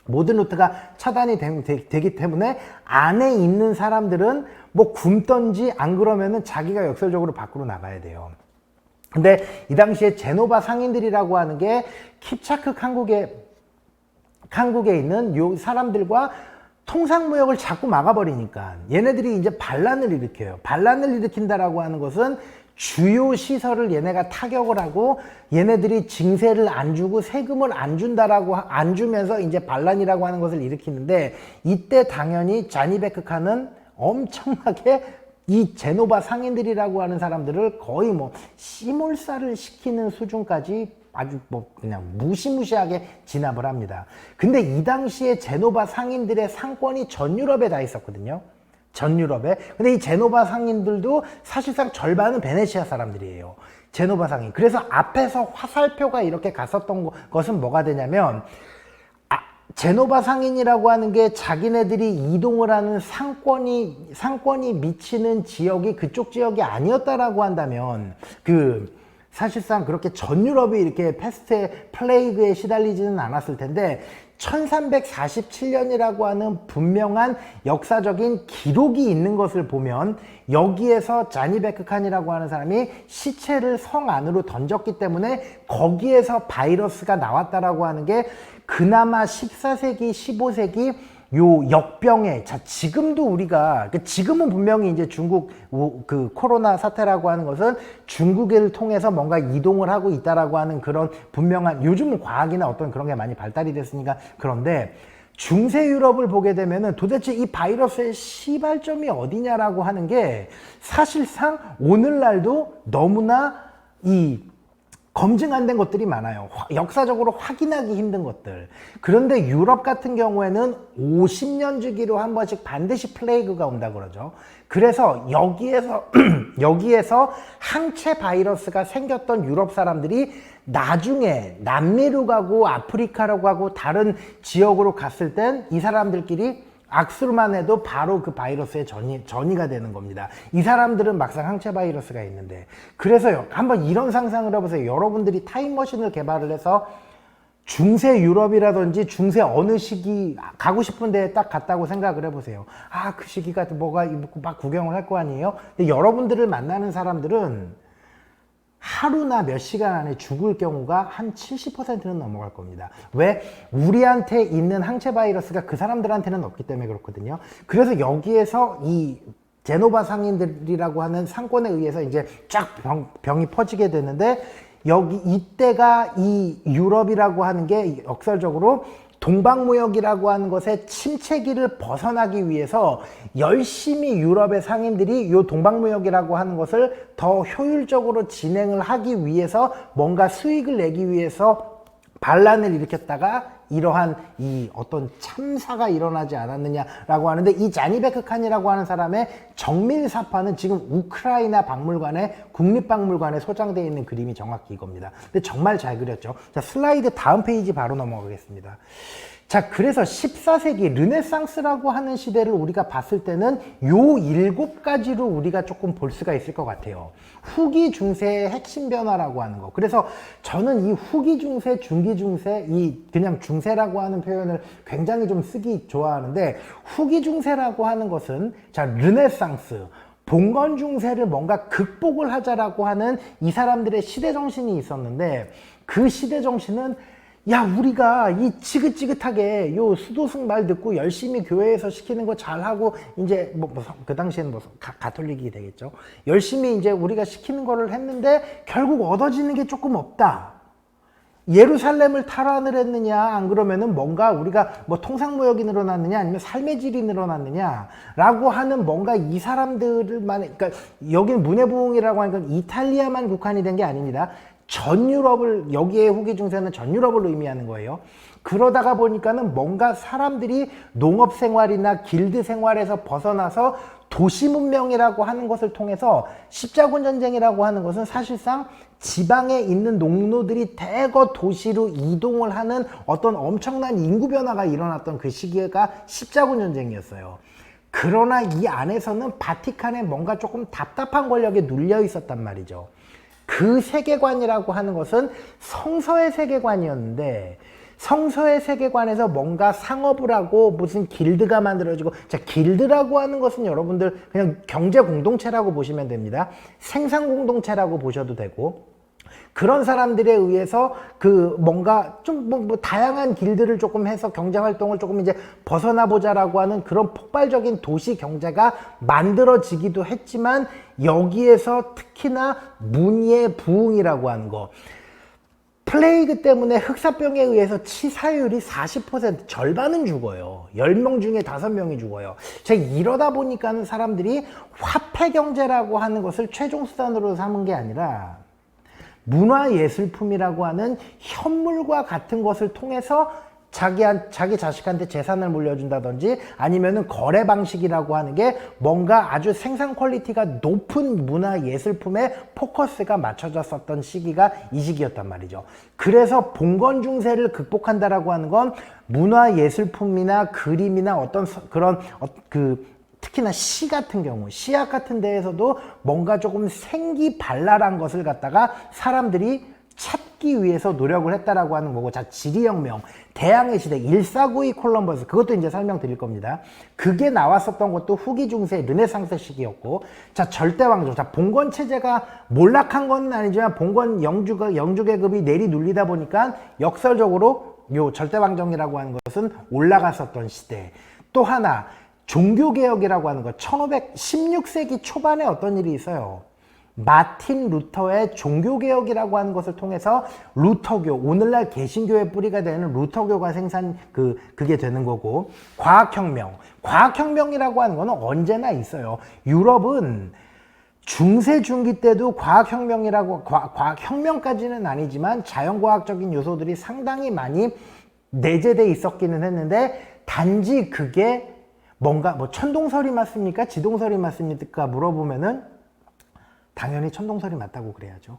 S1: 모든 루트가 차단이 되기 때문에 안에 있는 사람들은 뭐 굶던지 안 그러면은 자기가 역설적으로 밖으로 나가야 돼요. 근데 이 당시에 제노바 상인들이라고 하는 게 킵차크 칸국에 있는 요 사람들과 통상무역을 자꾸 막아버리니까 얘네들이 이제 반란을 일으켜요. 반란을 일으킨다라고 하는 것은 주요 시설을 얘네가 타격을 하고 얘네들이 징세를 안 주고 세금을 안 준다라고 안 주면서 이제 반란이라고 하는 것을 일으키는데 이때 당연히 자니베크 칸은 엄청나게 이 제노바 상인들이라고 하는 사람들을 거의 뭐 씨몰살을 시키는 수준까지 아주 뭐 그냥 무시무시하게 진압을 합니다. 근데 이 당시에 제노바 상인들의 상권이 전 유럽에 다 있었거든요. 전 유럽에. 근데 이 제노바 상인들도 사실상 절반은 베네치아 사람들이에요. 제노바 상인. 그래서 앞에서 화살표가 이렇게 갔었던 것은 뭐가 되냐면 제노바 상인이라고 하는 게 자기네들이 이동을 하는 상권이 미치는 지역이 그쪽 지역이 아니었다라고 한다면 사실상 그렇게 전 유럽이 이렇게 패스트에 플레이그에 시달리지는 않았을 텐데 1347년이라고 하는 분명한 역사적인 기록이 있는 것을 보면 여기에서 자니베크 칸이라고 하는 사람이 시체를 성 안으로 던졌기 때문에 거기에서 바이러스가 나왔다라고 하는 게 그나마 14세기, 15세기 요 역병에 지금도 우리가 지금은 분명히 이제 중국 그 코로나 사태라고 하는 것은 중국을 통해서 뭔가 이동을 하고 있다라고 하는 그런 분명한 요즘은 과학이나 어떤 그런 게 많이 발달이 됐으니까 그런데 중세 유럽을 보게 되면은 도대체 이 바이러스의 시발점이 어디냐라고 하는 게 사실상 오늘날도 너무나 검증 안 된 것들이 많아요. 역사적으로 확인하기 힘든 것들. 그런데 유럽 같은 경우에는 50년 주기로 한 번씩 반드시 플레이그가 온다 그러죠. 그래서 여기에서 항체 바이러스가 생겼던 유럽 사람들이 나중에 남미로 가고 아프리카로 가고 다른 지역으로 갔을 땐 이 사람들끼리 악수만 해도 바로 그 바이러스의 전이가 되는 겁니다. 이 사람들은 막상 항체 바이러스가 있는데 그래서 한번 이런 상상을 해보세요. 여러분들이 타임머신을 개발을 해서 중세 유럽이라든지 중세 어느 시기 가고 싶은 데에 딱 갔다고 생각을 해보세요. 그 시기가 뭐가 막 구경을 할 거 아니에요? 근데 여러분들을 만나는 사람들은 하루나 몇 시간 안에 죽을 경우가 한 70%는 넘어갈 겁니다. 왜? 우리한테 있는 항체 바이러스가 그 사람들한테는 없기 때문에 그렇거든요. 그래서 여기에서 이 제노바 상인들이라고 하는 상권에 의해서 이제 쫙 병이 퍼지게 되는데 이때가 이 유럽이라고 하는 게 역설적으로 동방무역이라고 하는 것의 침체기를 벗어나기 위해서 열심히 유럽의 상인들이 이 동방무역이라고 하는 것을 더 효율적으로 진행을 하기 위해서 뭔가 수익을 내기 위해서 반란을 일으켰다가 이러한 이 어떤 참사가 일어나지 않았느냐라고 하는데 이 자니베크 칸이라고 하는 사람의 정밀사파는 지금 우크라이나 박물관에 국립박물관에 소장되어 있는 그림이 정확히 이겁니다. 근데 정말 잘 그렸죠. 자, 슬라이드 다음 페이지 바로 넘어가겠습니다. 자, 그래서 14세기 르네상스라고 하는 시대를 우리가 봤을 때는 요 7가지로 우리가 조금 볼 수가 있을 것 같아요. 후기 중세의 핵심 변화라고 하는 거. 그래서 저는 이 후기 중세, 중기 중세, 그냥 중세라고 하는 표현을 굉장히 좀 쓰기 좋아하는데 후기 중세라고 하는 것은 자, 르네상스, 봉건 중세를 뭔가 극복을 하자라고 하는 이 사람들의 시대 정신이 있었는데 그 시대 정신은 우리가 이 지긋지긋하게 요 수도승 말 듣고 열심히 교회에서 시키는 거 잘하고 이제 그 당시에는 가톨릭이 되겠죠. 열심히 이제 우리가 시키는 거를 했는데 결국 얻어지는 게 조금 없다. 예루살렘을 탈환을 했느냐 안 그러면은 뭔가 우리가 통상무역이 늘어났느냐 아니면 삶의 질이 늘어났느냐라고 하는 뭔가 이 사람들만 그러니까 여기는 문해부흥이라고 하니까 이탈리아만 국한이 된 게 아닙니다. 전 유럽을, 여기에 후기 중세는 전 유럽을 의미하는 거예요. 그러다가 보니까는 뭔가 사람들이 농업 생활이나 길드 생활에서 벗어나서 도시 문명이라고 하는 것을 통해서 십자군 전쟁이라고 하는 것은 사실상 지방에 있는 농노들이 대거 도시로 이동을 하는 어떤 엄청난 인구 변화가 일어났던 그 시기가 십자군 전쟁이었어요. 그러나 이 안에서는 바티칸에 뭔가 조금 답답한 권력에 눌려 있었단 말이죠. 그 세계관이라고 하는 것은 성서의 세계관이었는데, 성서의 세계관에서 뭔가 상업을 하고 무슨 길드가 만들어지고, 자, 길드라고 하는 것은 여러분들 그냥 경제 공동체라고 보시면 됩니다. 생산 공동체라고 보셔도 되고, 그런 사람들에 의해서 그 뭔가 좀 뭐 다양한 길드를 조금 해서 경제 활동을 조금 이제 벗어나 보자라고 하는 그런 폭발적인 도시 경제가 만들어지기도 했지만, 여기에서 특히나 문의의 부흥이라고 하는 거, 플레이그 때문에 흑사병에 의해서 치사율이 40%, 절반은 죽어요. 10명 중에 5명이 죽어요. 제가 이러다 보니까는 사람들이 화폐 경제라고 하는 것을 최종 수단으로 삼은 게 아니라 문화예술품이라고 하는 현물과 같은 것을 통해서 자기 자식한테 재산을 물려준다든지, 아니면은 거래 방식이라고 하는 게 뭔가 아주 생산 퀄리티가 높은 문화예술품에 포커스가 맞춰졌었던 시기가 이 시기였단 말이죠. 그래서 봉건 중세를 극복한다라고 하는 건 문화예술품이나 그림이나 어떤 그런 특히나 시 같은 경우, 시약 같은 데에서도 뭔가 조금 생기발랄한 것을 갖다가 사람들이 찾기 위해서 노력을 했다라고 하는 거고, 자, 지리혁명, 대항해 시대, 1492 콜럼버스, 그것도 이제 설명드릴 겁니다. 그게 나왔었던 것도 후기 중세, 르네상스 시기였고, 자, 절대왕조, 자, 봉건 체제가 몰락한 건 아니지만 봉건 영주계급이 내리 눌리다 보니까 역설적으로 요 절대왕정이라고 하는 것은 올라갔었던 시대. 또 하나, 종교개혁이라고 하는 것, 1516세기 초반에 어떤 일이 있어요. 마틴 루터의 종교개혁이라고 하는 것을 통해서 루터교, 오늘날 개신교의 뿌리가 되는 루터교가 그게 되는 거고, 과학혁명이라고 하는 거는 언제나 있어요. 유럽은 중세 중기 때도 과학혁명까지는 아니지만 자연과학적인 요소들이 상당히 많이 내재돼 있었기는 했는데, 단지 그게 뭔가 뭐 천동설이 맞습니까? 지동설이 맞습니까? 물어보면은 당연히 천동설이 맞다고 그래야죠.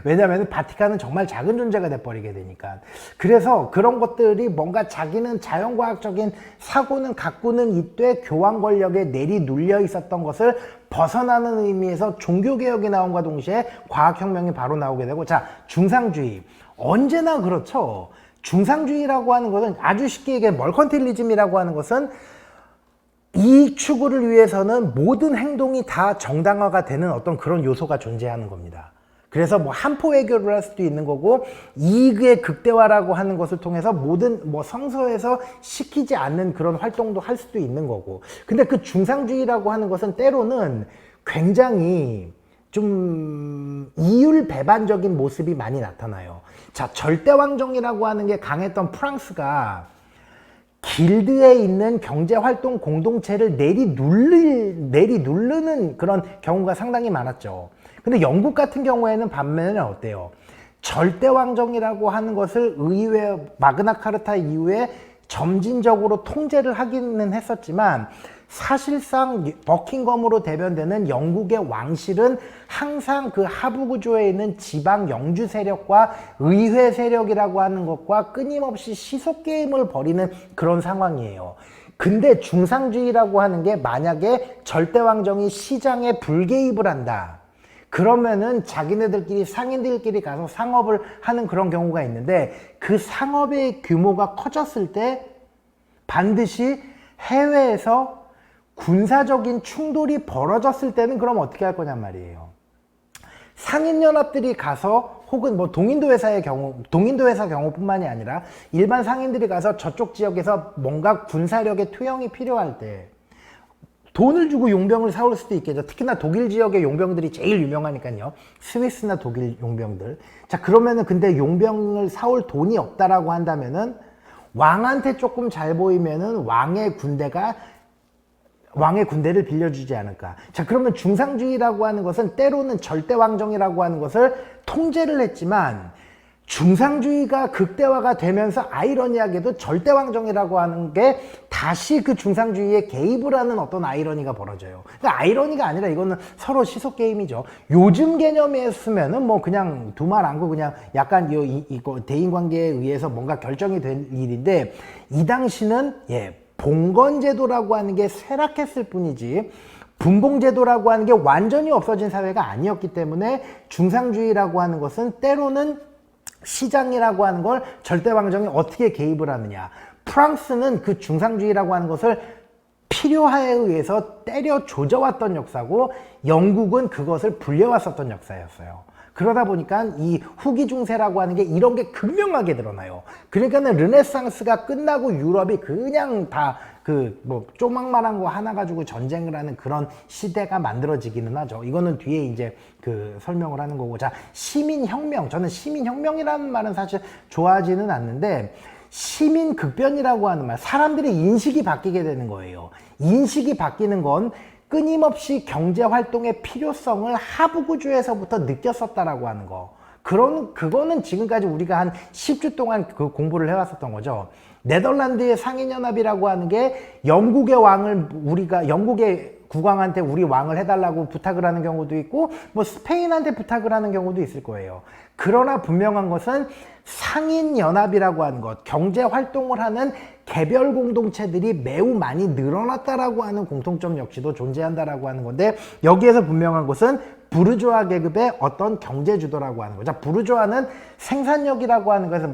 S1: 왜냐하면 바티칸은 정말 작은 존재가 돼버리게 되니까. 그래서 그런 것들이 뭔가 자기는 자연과학적인 사고는 갖고는 이때 교황 권력에 내리 눌려 있었던 것을 벗어나는 의미에서 종교개혁이 나온과 동시에 과학혁명이 바로 나오게 되고, 자, 중상주의. 언제나 그렇죠. 중상주의라고 하는 것은 아주 쉽게 얘기해, 멀컨틸리즘이라고 하는 것은 이 추구를 위해서는 모든 행동이 다 정당화가 되는 어떤 그런 요소가 존재하는 겁니다. 그래서 뭐 한포 외교를 할 수도 있는 거고, 이익의 극대화라고 하는 것을 통해서 모든 뭐 성서에서 시키지 않는 그런 활동도 할 수도 있는 거고. 근데 그 중상주의라고 하는 것은 때로는 굉장히 좀 이율배반적인 모습이 많이 나타나요. 자, 절대왕정이라고 하는 게 강했던 프랑스가 길드에 있는 경제활동 공동체를 내리 누르는 그런 경우가 상당히 많았죠. 근데 영국 같은 경우에는 반면에 어때요? 절대왕정이라고 하는 것을 마그나카르타 이후에 점진적으로 통제를 하기는 했었지만, 사실상 버킹엄으로 대변되는 영국의 왕실은 항상 그 하부 구조에 있는 지방 영주 세력과 의회 세력이라고 하는 것과 끊임없이 시속 게임을 벌이는 그런 상황이에요. 근데 중상주의라고 하는 게 만약에 절대왕정이 시장에 불개입을 한다, 그러면은 자기네들끼리 상인들끼리 가서 상업을 하는 그런 경우가 있는데, 그 상업의 규모가 커졌을 때 반드시 해외에서 군사적인 충돌이 벌어졌을 때는 그럼 어떻게 할 거냔 말이에요. 상인연합들이 가서, 혹은 뭐 동인도 회사 경우뿐만이 아니라 일반 상인들이 가서 저쪽 지역에서 뭔가 군사력의 투영이 필요할 때 돈을 주고 용병을 사올 수도 있겠죠. 특히나 독일 지역의 용병들이 제일 유명하니까요. 스위스나 독일 용병들. 자, 그러면은 근데 용병을 사올 돈이 없다라고 한다면은 왕한테 조금 잘 보이면은 왕의 군대가 왕의 군대를 빌려주지 않을까. 자, 그러면 중상주의라고 하는 것은 때로는 절대왕정이라고 하는 것을 통제를 했지만 중상주의가 극대화가 되면서 아이러니하게도 절대왕정이라고 하는 게 다시 그 중상주의에 개입을 하는 어떤 아이러니가 벌어져요. 그러니까 아이러니가 아니라 이거는 서로 시속 게임이죠. 요즘 개념이었으면은 뭐 그냥 두 말 안고 그냥 약간 이거 대인관계에 의해서 뭔가 결정이 된 일인데 이 당시는 봉건제도라고 하는 게 쇠락했을 뿐이지 분봉제도라고 하는 게 완전히 없어진 사회가 아니었기 때문에 중상주의라고 하는 것은 때로는 시장이라고 하는 걸 절대왕정이 어떻게 개입을 하느냐. 프랑스는 그 중상주의라고 하는 것을 필요하에 의해서 때려 조져왔던 역사고 영국은 그것을 불려왔었던 역사였어요. 그러다 보니까 이 후기 중세라고 하는 게 이런 게 극명하게 드러나요. 그러니까는 르네상스가 끝나고 유럽이 그냥 다 조막만한 거 하나 가지고 전쟁을 하는 그런 시대가 만들어지기는 하죠. 이거는 뒤에 이제 설명을 하는 거고. 자, 시민혁명. 저는 시민혁명이라는 말은 사실 좋아하지는 않는데 시민급변이라고 하는 말. 사람들의 인식이 바뀌게 되는 거예요. 인식이 바뀌는 건 끊임없이 경제활동의 필요성을 하부구조에서부터 느꼈었다라고 하는 거. 그거는 지금까지 우리가 한 10주 동안 그 공부를 해왔었던 거죠. 네덜란드의 상인연합이라고 하는 게 영국의 국왕한테 우리 왕을 해달라고 부탁을 하는 경우도 있고, 뭐 스페인한테 부탁을 하는 경우도 있을 거예요. 그러나 분명한 것은 상인연합이라고 하는 것, 경제활동을 하는 개별 공동체들이 매우 많이 늘어났다라고 하는 공통점 역시도 존재한다라고 하는 건데, 여기에서 분명한 것은 부르주아 계급의 어떤 경제주도라고 하는 거죠. 부르주아는 생산력이라고 하는 것에서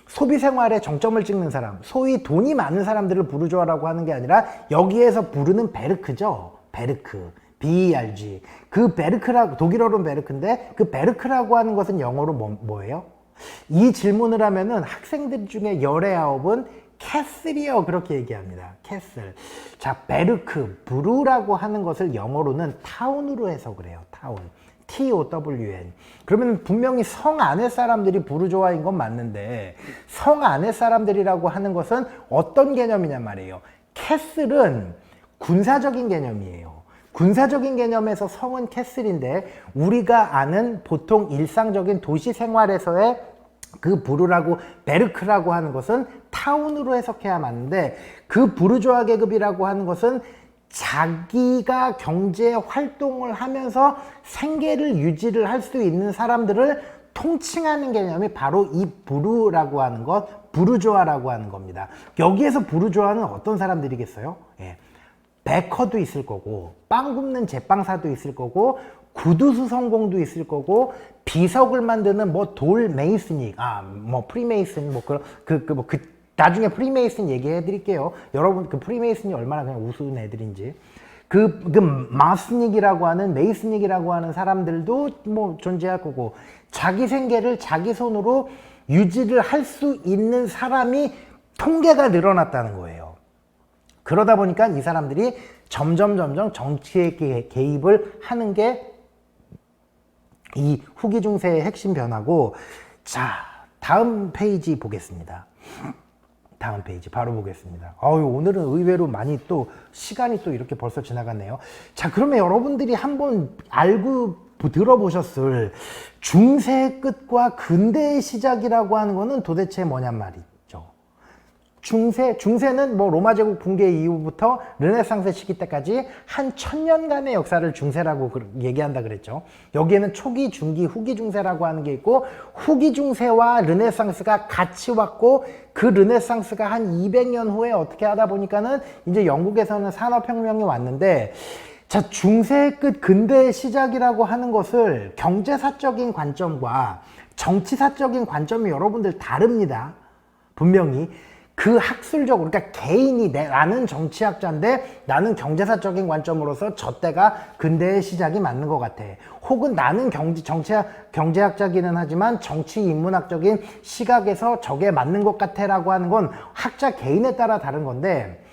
S1: 소비 생활에 정점을 찍는 사람, 소위 돈이 많은 사람들을 부르주아라고 하는 게 아니라 여기에서 부르는 베르크죠. 베르크. BERG. 그 베르크라고, 독일어로는 베르크인데 그 베르크라고 하는 것은 영어로 뭐예요? 이 질문을 하면은 학생들 중에 19은 캐슬이요. 그렇게 얘기합니다. 캐슬. 자, 베르크, 부르라고 하는 것을 영어로는 타운으로 해석을 해요. 타운. TOWN. 그러면 분명히 성 안의 사람들이 부르주아인 건 맞는데 성 안의 사람들이라고 하는 것은 어떤 개념이냐 말이에요. 캐슬은 군사적인 개념이에요. 군사적인 개념에서 성은 캐슬인데 우리가 아는 보통 일상적인 도시 생활에서의 그 부르라고 베르크라고 하는 것은 타운으로 해석해야 맞는데 그 부르주아 계급이라고 하는 것은 자기가 경제 활동을 하면서 생계를 유지를 할 수 있는 사람들을 통칭하는 개념이 바로 이 부르라고 하는 것, 부르주아라고 하는 겁니다. 여기에서 부르주아는 어떤 사람들이겠어요? 베커도 있을 거고, 빵 굽는 제빵사도 있을 거고, 구두 수성공도 있을 거고, 비석을 만드는 돌 메이스닉, 프리메이슨, 나중에 프리메이슨 얘기해 드릴게요. 여러분, 프리메이슨이 얼마나 그냥 우스운 애들인지. 마스닉이라고 하는, 메이스닉이라고 하는 사람들도 존재할 거고, 자기 생계를 자기 손으로 유지를 할 수 있는 사람이 통계가 늘어났다는 거예요. 그러다 보니까 이 사람들이 점점 정치에 개입을 하는 게 이 후기 중세의 핵심 변화고, 자, 다음 페이지 보겠습니다. 다음 페이지 바로 보겠습니다. 오늘은 의외로 많이 시간이 이렇게 벌써 지나갔네요. 자, 그러면 여러분들이 한번 알고 들어보셨을 중세의 끝과 근대의 시작이라고 하는 거는 도대체 뭐냔 말이죠. 중세는 로마 제국 붕괴 이후부터 르네상스 시기 때까지 한 1000년간의 역사를 중세라고 얘기한다 그랬죠. 여기에는 초기, 중기, 후기 중세라고 하는 게 있고, 후기 중세와 르네상스가 같이 왔고, 그 르네상스가 한 200년 후에 어떻게 하다 보니까는 이제 영국에서는 산업혁명이 왔는데, 자, 중세의 끝, 근대의 시작이라고 하는 것을 경제사적인 관점과 정치사적인 관점이 여러분들 다릅니다. 분명히. 그 학술적으로, 그러니까 개인이 나는 정치학자인데 나는 경제사적인 관점으로서 저때가 근대의 시작이 맞는 것 같아. 혹은 나는 경제학자기는 하지만 정치 인문학적인 시각에서 저게 맞는 것 같아 라고 하는 건 학자 개인에 따라 다른 건데,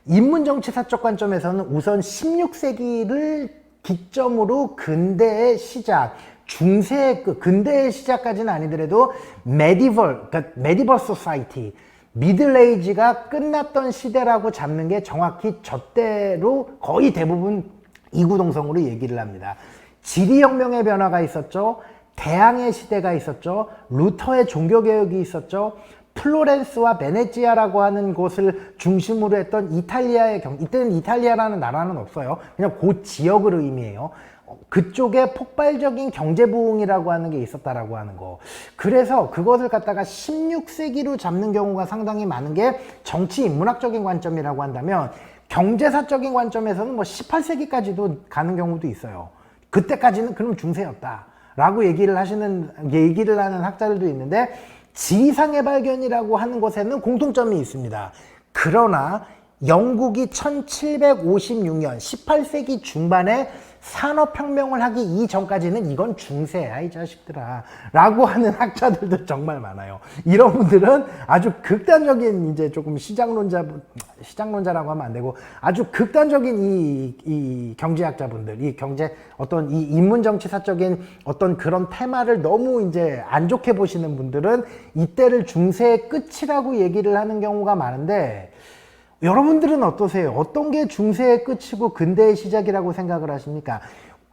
S1: 인문정치사적 관점에서는 우선 16세기를 기점으로 근대의 시작, 중세의 근대의 시작까지는 아니더라도 메디벌 소사이티, 미들에이지가 끝났던 시대라고 잡는 게 정확히 저때로 거의 대부분 이구동성으로 얘기를 합니다. 지리혁명의 변화가 있었죠. 대항해 시대가 있었죠. 루터의 종교개혁이 있었죠. 플로렌스와 베네치아라고 하는 곳을 중심으로 했던 이탈리아의 이때는 이탈리아라는 나라는 없어요. 그냥 그 지역을 의미해요. 그쪽에 폭발적인 경제부흥이라고 하는 게 있었다라고 하는 거. 그래서 그것을 갖다가 16세기로 잡는 경우가 상당히 많은 게 정치 인문학적인 관점이라고 한다면 경제사적인 관점에서는 뭐 18세기까지도 가는 경우도 있어요. 그때까지는 그럼 중세였다라고 얘기를 하는 학자들도 있는데 지리상의 발견이라고 하는 것에는 공통점이 있습니다. 그러나 영국이 1756년 18세기 중반에 산업혁명을 하기 이전까지는 이건 중세야 이 자식들아 라고 하는 학자들도 정말 많아요. 이런 분들은 아주 극단적인 이제 조금 시장론자라고 하면 안 되고 아주 극단적인 이 경제학자분들, 이 경제 어떤 이 인문정치사적인 어떤 그런 테마를 너무 이제 안 좋게 보시는 분들은 이때를 중세의 끝이라고 얘기를 하는 경우가 많은데 여러분들은 어떠세요? 어떤 게 중세의 끝이고 근대의 시작이라고 생각을 하십니까?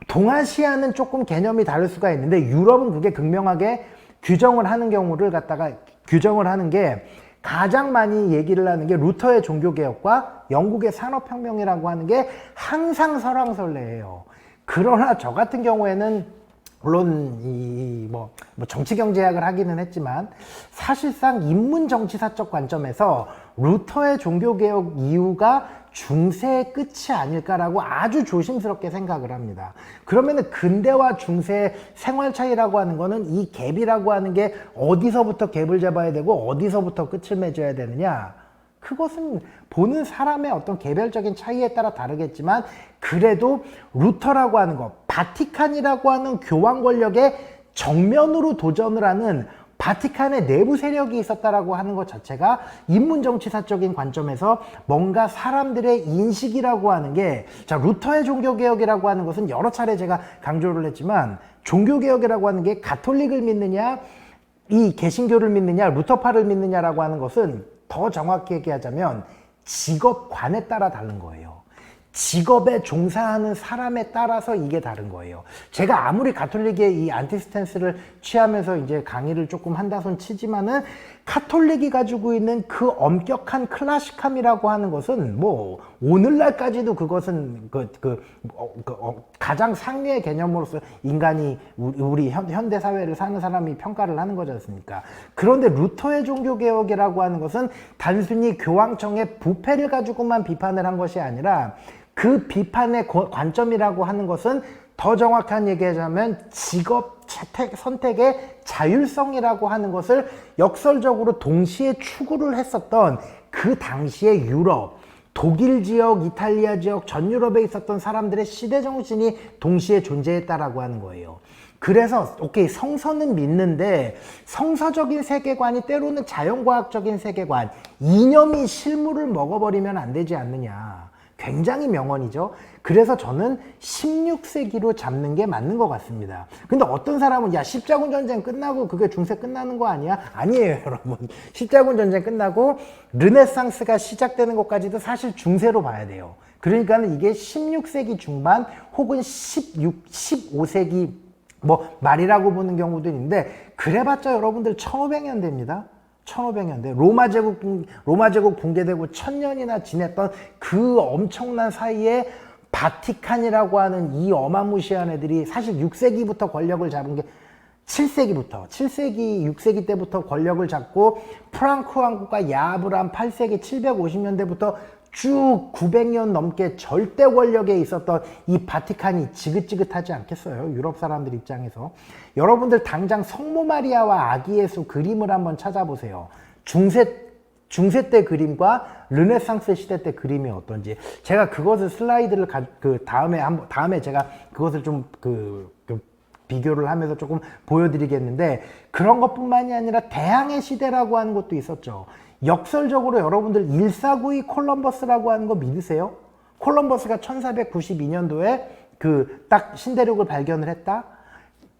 S1: 동아시아는 조금 개념이 다를 수가 있는데 유럽은 그게 극명하게 규정을 하는 게 가장 많이 얘기를 하는 게 루터의 종교개혁과 영국의 산업혁명이라고 하는 게 항상 설왕설래예요. 그러나 저 같은 경우에는 물론 뭐 정치경제학을 하기는 했지만 사실상 인문정치사적 관점에서 루터의 종교개혁 이후가 중세의 끝이 아닐까라고 아주 조심스럽게 생각을 합니다. 그러면은 근대와 중세의 생활 차이라고 하는 거는 이 갭이라고 하는 게 어디서부터 갭을 잡아야 되고 어디서부터 끝을 맺어야 되느냐? 그것은 보는 사람의 어떤 개별적인 차이에 따라 다르겠지만 그래도 루터라고 하는 것, 바티칸이라고 하는 교황 권력에 정면으로 도전을 하는 바티칸의 내부 세력이 있었다라고 하는 것 자체가 인문정치사적인 관점에서 뭔가 사람들의 인식이라고 하는 게 자, 루터의 종교개혁이라고 하는 것은 여러 차례 제가 강조를 했지만 종교개혁이라고 하는 게 가톨릭을 믿느냐 이 개신교를 믿느냐 루터파를 믿느냐라고 하는 것은 더 정확히 얘기하자면 직업관에 따라 다른 거예요. 직업에 종사하는 사람에 따라서 이게 다른 거예요. 제가 아무리 가톨릭의 이 안티스탠스를 취하면서 이제 강의를 조금 한다손 치지만은 카톨릭이 가지고 있는 그 엄격한 클래식함이라고 하는 것은 뭐 오늘날까지도 그것은 가장 상류의 개념으로서 인간이 우리 현대 사회를 사는 사람이 평가를 하는 거지 않습니까? 그런데 루터의 종교개혁이라고 하는 것은 단순히 교황청의 부패를 가지고만 비판을 한 것이 아니라 그 비판의 관점이라고 하는 것은 더 정확한 얘기하자면 직업 선택의 자율성이라고 하는 것을 역설적으로 동시에 추구를 했었던 그 당시의 유럽, 독일 지역, 이탈리아 지역, 전 유럽에 있었던 사람들의 시대 정신이 동시에 존재했다라고 하는 거예요. 그래서 오케이 성서는 믿는데 성서적인 세계관이 때로는 자연과학적인 세계관, 이념이 실물을 먹어버리면 안 되지 않느냐. 굉장히 명언이죠. 그래서 저는 16세기로 잡는 게 맞는 것 같습니다. 근데 어떤 사람은 야 십자군 전쟁 끝나고 그게 중세 끝나는 거 아니야? 아니에요 여러분. 십자군 전쟁 끝나고 르네상스가 시작되는 것까지도 사실 중세로 봐야 돼요. 그러니까는 이게 16세기 중반 혹은 15세기 뭐 말이라고 보는 경우도 있는데 그래봤자 여러분들 1500년대입니다. 1500년대 로마 제국 붕괴되고 1000년이나 지냈던 그 엄청난 사이에 바티칸이라고 하는 이 어마무시한 애들이 사실 6세기부터 권력을 잡은 게 7세기, 6세기 때부터 권력을 잡고 프랑크 왕국과 야합을 한 8세기 750년대부터 쭉 900년 넘게 절대 권력에 있었던 이 바티칸이 지긋지긋하지 않겠어요? 유럽 사람들 입장에서. 여러분들 당장 성모 마리아와 아기 예수 그림을 한번 찾아보세요. 중세 때 그림과 르네상스 시대 때 그림이 어떤지. 제가 그것을 슬라이드를 다음에 제가 그것을 좀 비교를 하면서 조금 보여드리겠는데 그런 것뿐만이 아니라 대항해 시대라고 하는 것도 있었죠. 역설적으로 여러분들 1492 콜럼버스라고 하는 거 믿으세요? 콜럼버스가 1492년도에 딱 신대륙을 발견을 했다?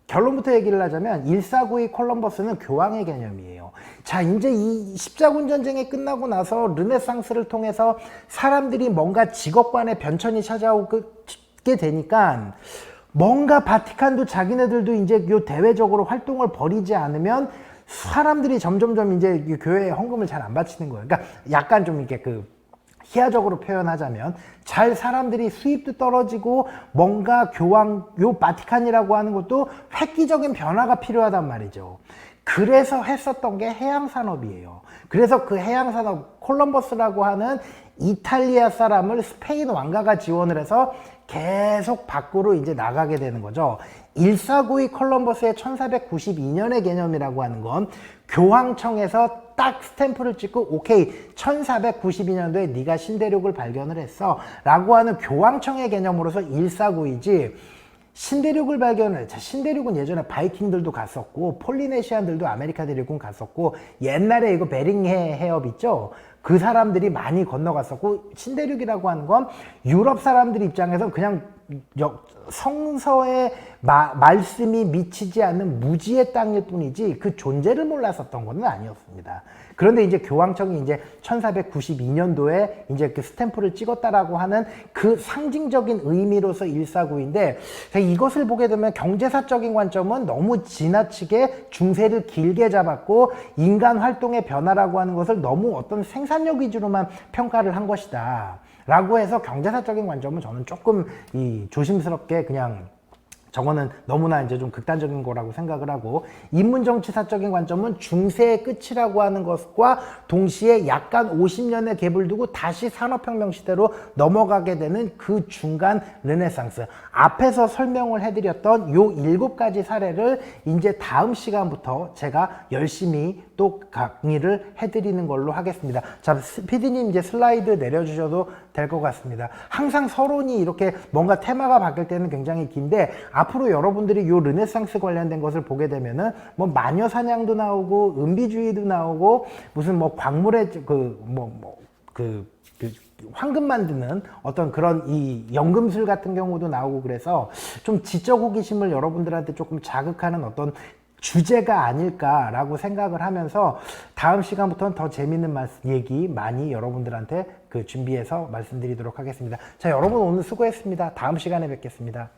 S1: 결론부터 얘기를 하자면 1492 콜럼버스는 교황의 개념이에요. 자, 이제 이 십자군 전쟁이 끝나고 나서 르네상스를 통해서 사람들이 뭔가 직업관의 변천이 찾아오게 되니까 뭔가 바티칸도 자기네들도 이제 요 대외적으로 활동을 벌이지 않으면 사람들이 점점점 이제 교회에 헌금을 잘 안 바치는 거예요. 그러니까 약간 좀 이렇게 희화적으로 표현하자면 잘 사람들이 수입도 떨어지고 뭔가 교황 요 바티칸이라고 하는 것도 획기적인 변화가 필요하단 말이죠. 그래서 했었던 게 해양산업이에요. 그래서 그 해양산업 콜럼버스라고 하는 이탈리아 사람을 스페인 왕가가 지원을 해서 계속 밖으로 이제 나가게 되는 거죠. 1492 콜럼버스의 1492년의 개념이라고 하는 건 교황청에서 딱 스탬프를 찍고 오케이 1492년도에 네가 신대륙을 발견을 했어 라고 하는 교황청의 개념으로서 1492이지 신대륙을 발견을 자 신대륙은 예전에 바이킹들도 갔었고 폴리네시안들도 아메리카 대륙은 갔었고 옛날에 이거 베링해 해협 있죠? 그 사람들이 많이 건너갔었고 신대륙이라고 하는 건 유럽 사람들 입장에서 그냥 성서의 말씀이 미치지 않는 무지의 땅일 뿐이지 그 존재를 몰랐었던 것은 아니었습니다. 그런데 이제 교황청이 이제 1492년도에 이제 그 스탬프를 찍었다라고 하는 그 상징적인 의미로서 149인데 이것을 보게 되면 경제사적인 관점은 너무 지나치게 중세를 길게 잡았고 인간 활동의 변화라고 하는 것을 너무 어떤 생산력 위주로만 평가를 한 것이다. 라고 해서 경제사적인 관점은 저는 조금 조심스럽게 그냥 저거는 너무나 이제 좀 극단적인 거라고 생각을 하고 인문정치사적인 관점은 중세의 끝이라고 하는 것과 동시에 약간 50년의 갭을 두고 다시 산업혁명 시대로 넘어가게 되는 그 중간 르네상스 앞에서 설명을 해드렸던 요 7가지 사례를 이제 다음 시간부터 제가 열심히 또 강의를 해드리는 걸로 하겠습니다. 자, PD님 이제 슬라이드 내려주셔도 될 것 같습니다. 항상 서론이 이렇게 뭔가 테마가 바뀔 때는 굉장히 긴데 앞으로 여러분들이 요 르네상스 관련된 것을 보게 되면은 뭐 마녀 사냥도 나오고 은비주의도 나오고 무슨 뭐 광물의 황금 만드는 어떤 그런 이 연금술 같은 경우도 나오고 그래서 좀 지적 호기심을 여러분들한테 조금 자극하는 어떤 주제가 아닐까라고 생각을 하면서 다음 시간부터는 더 재밌는 얘기 많이 여러분들한테 준비해서 말씀드리도록 하겠습니다. 자, 여러분 오늘 수고했습니다. 다음 시간에 뵙겠습니다.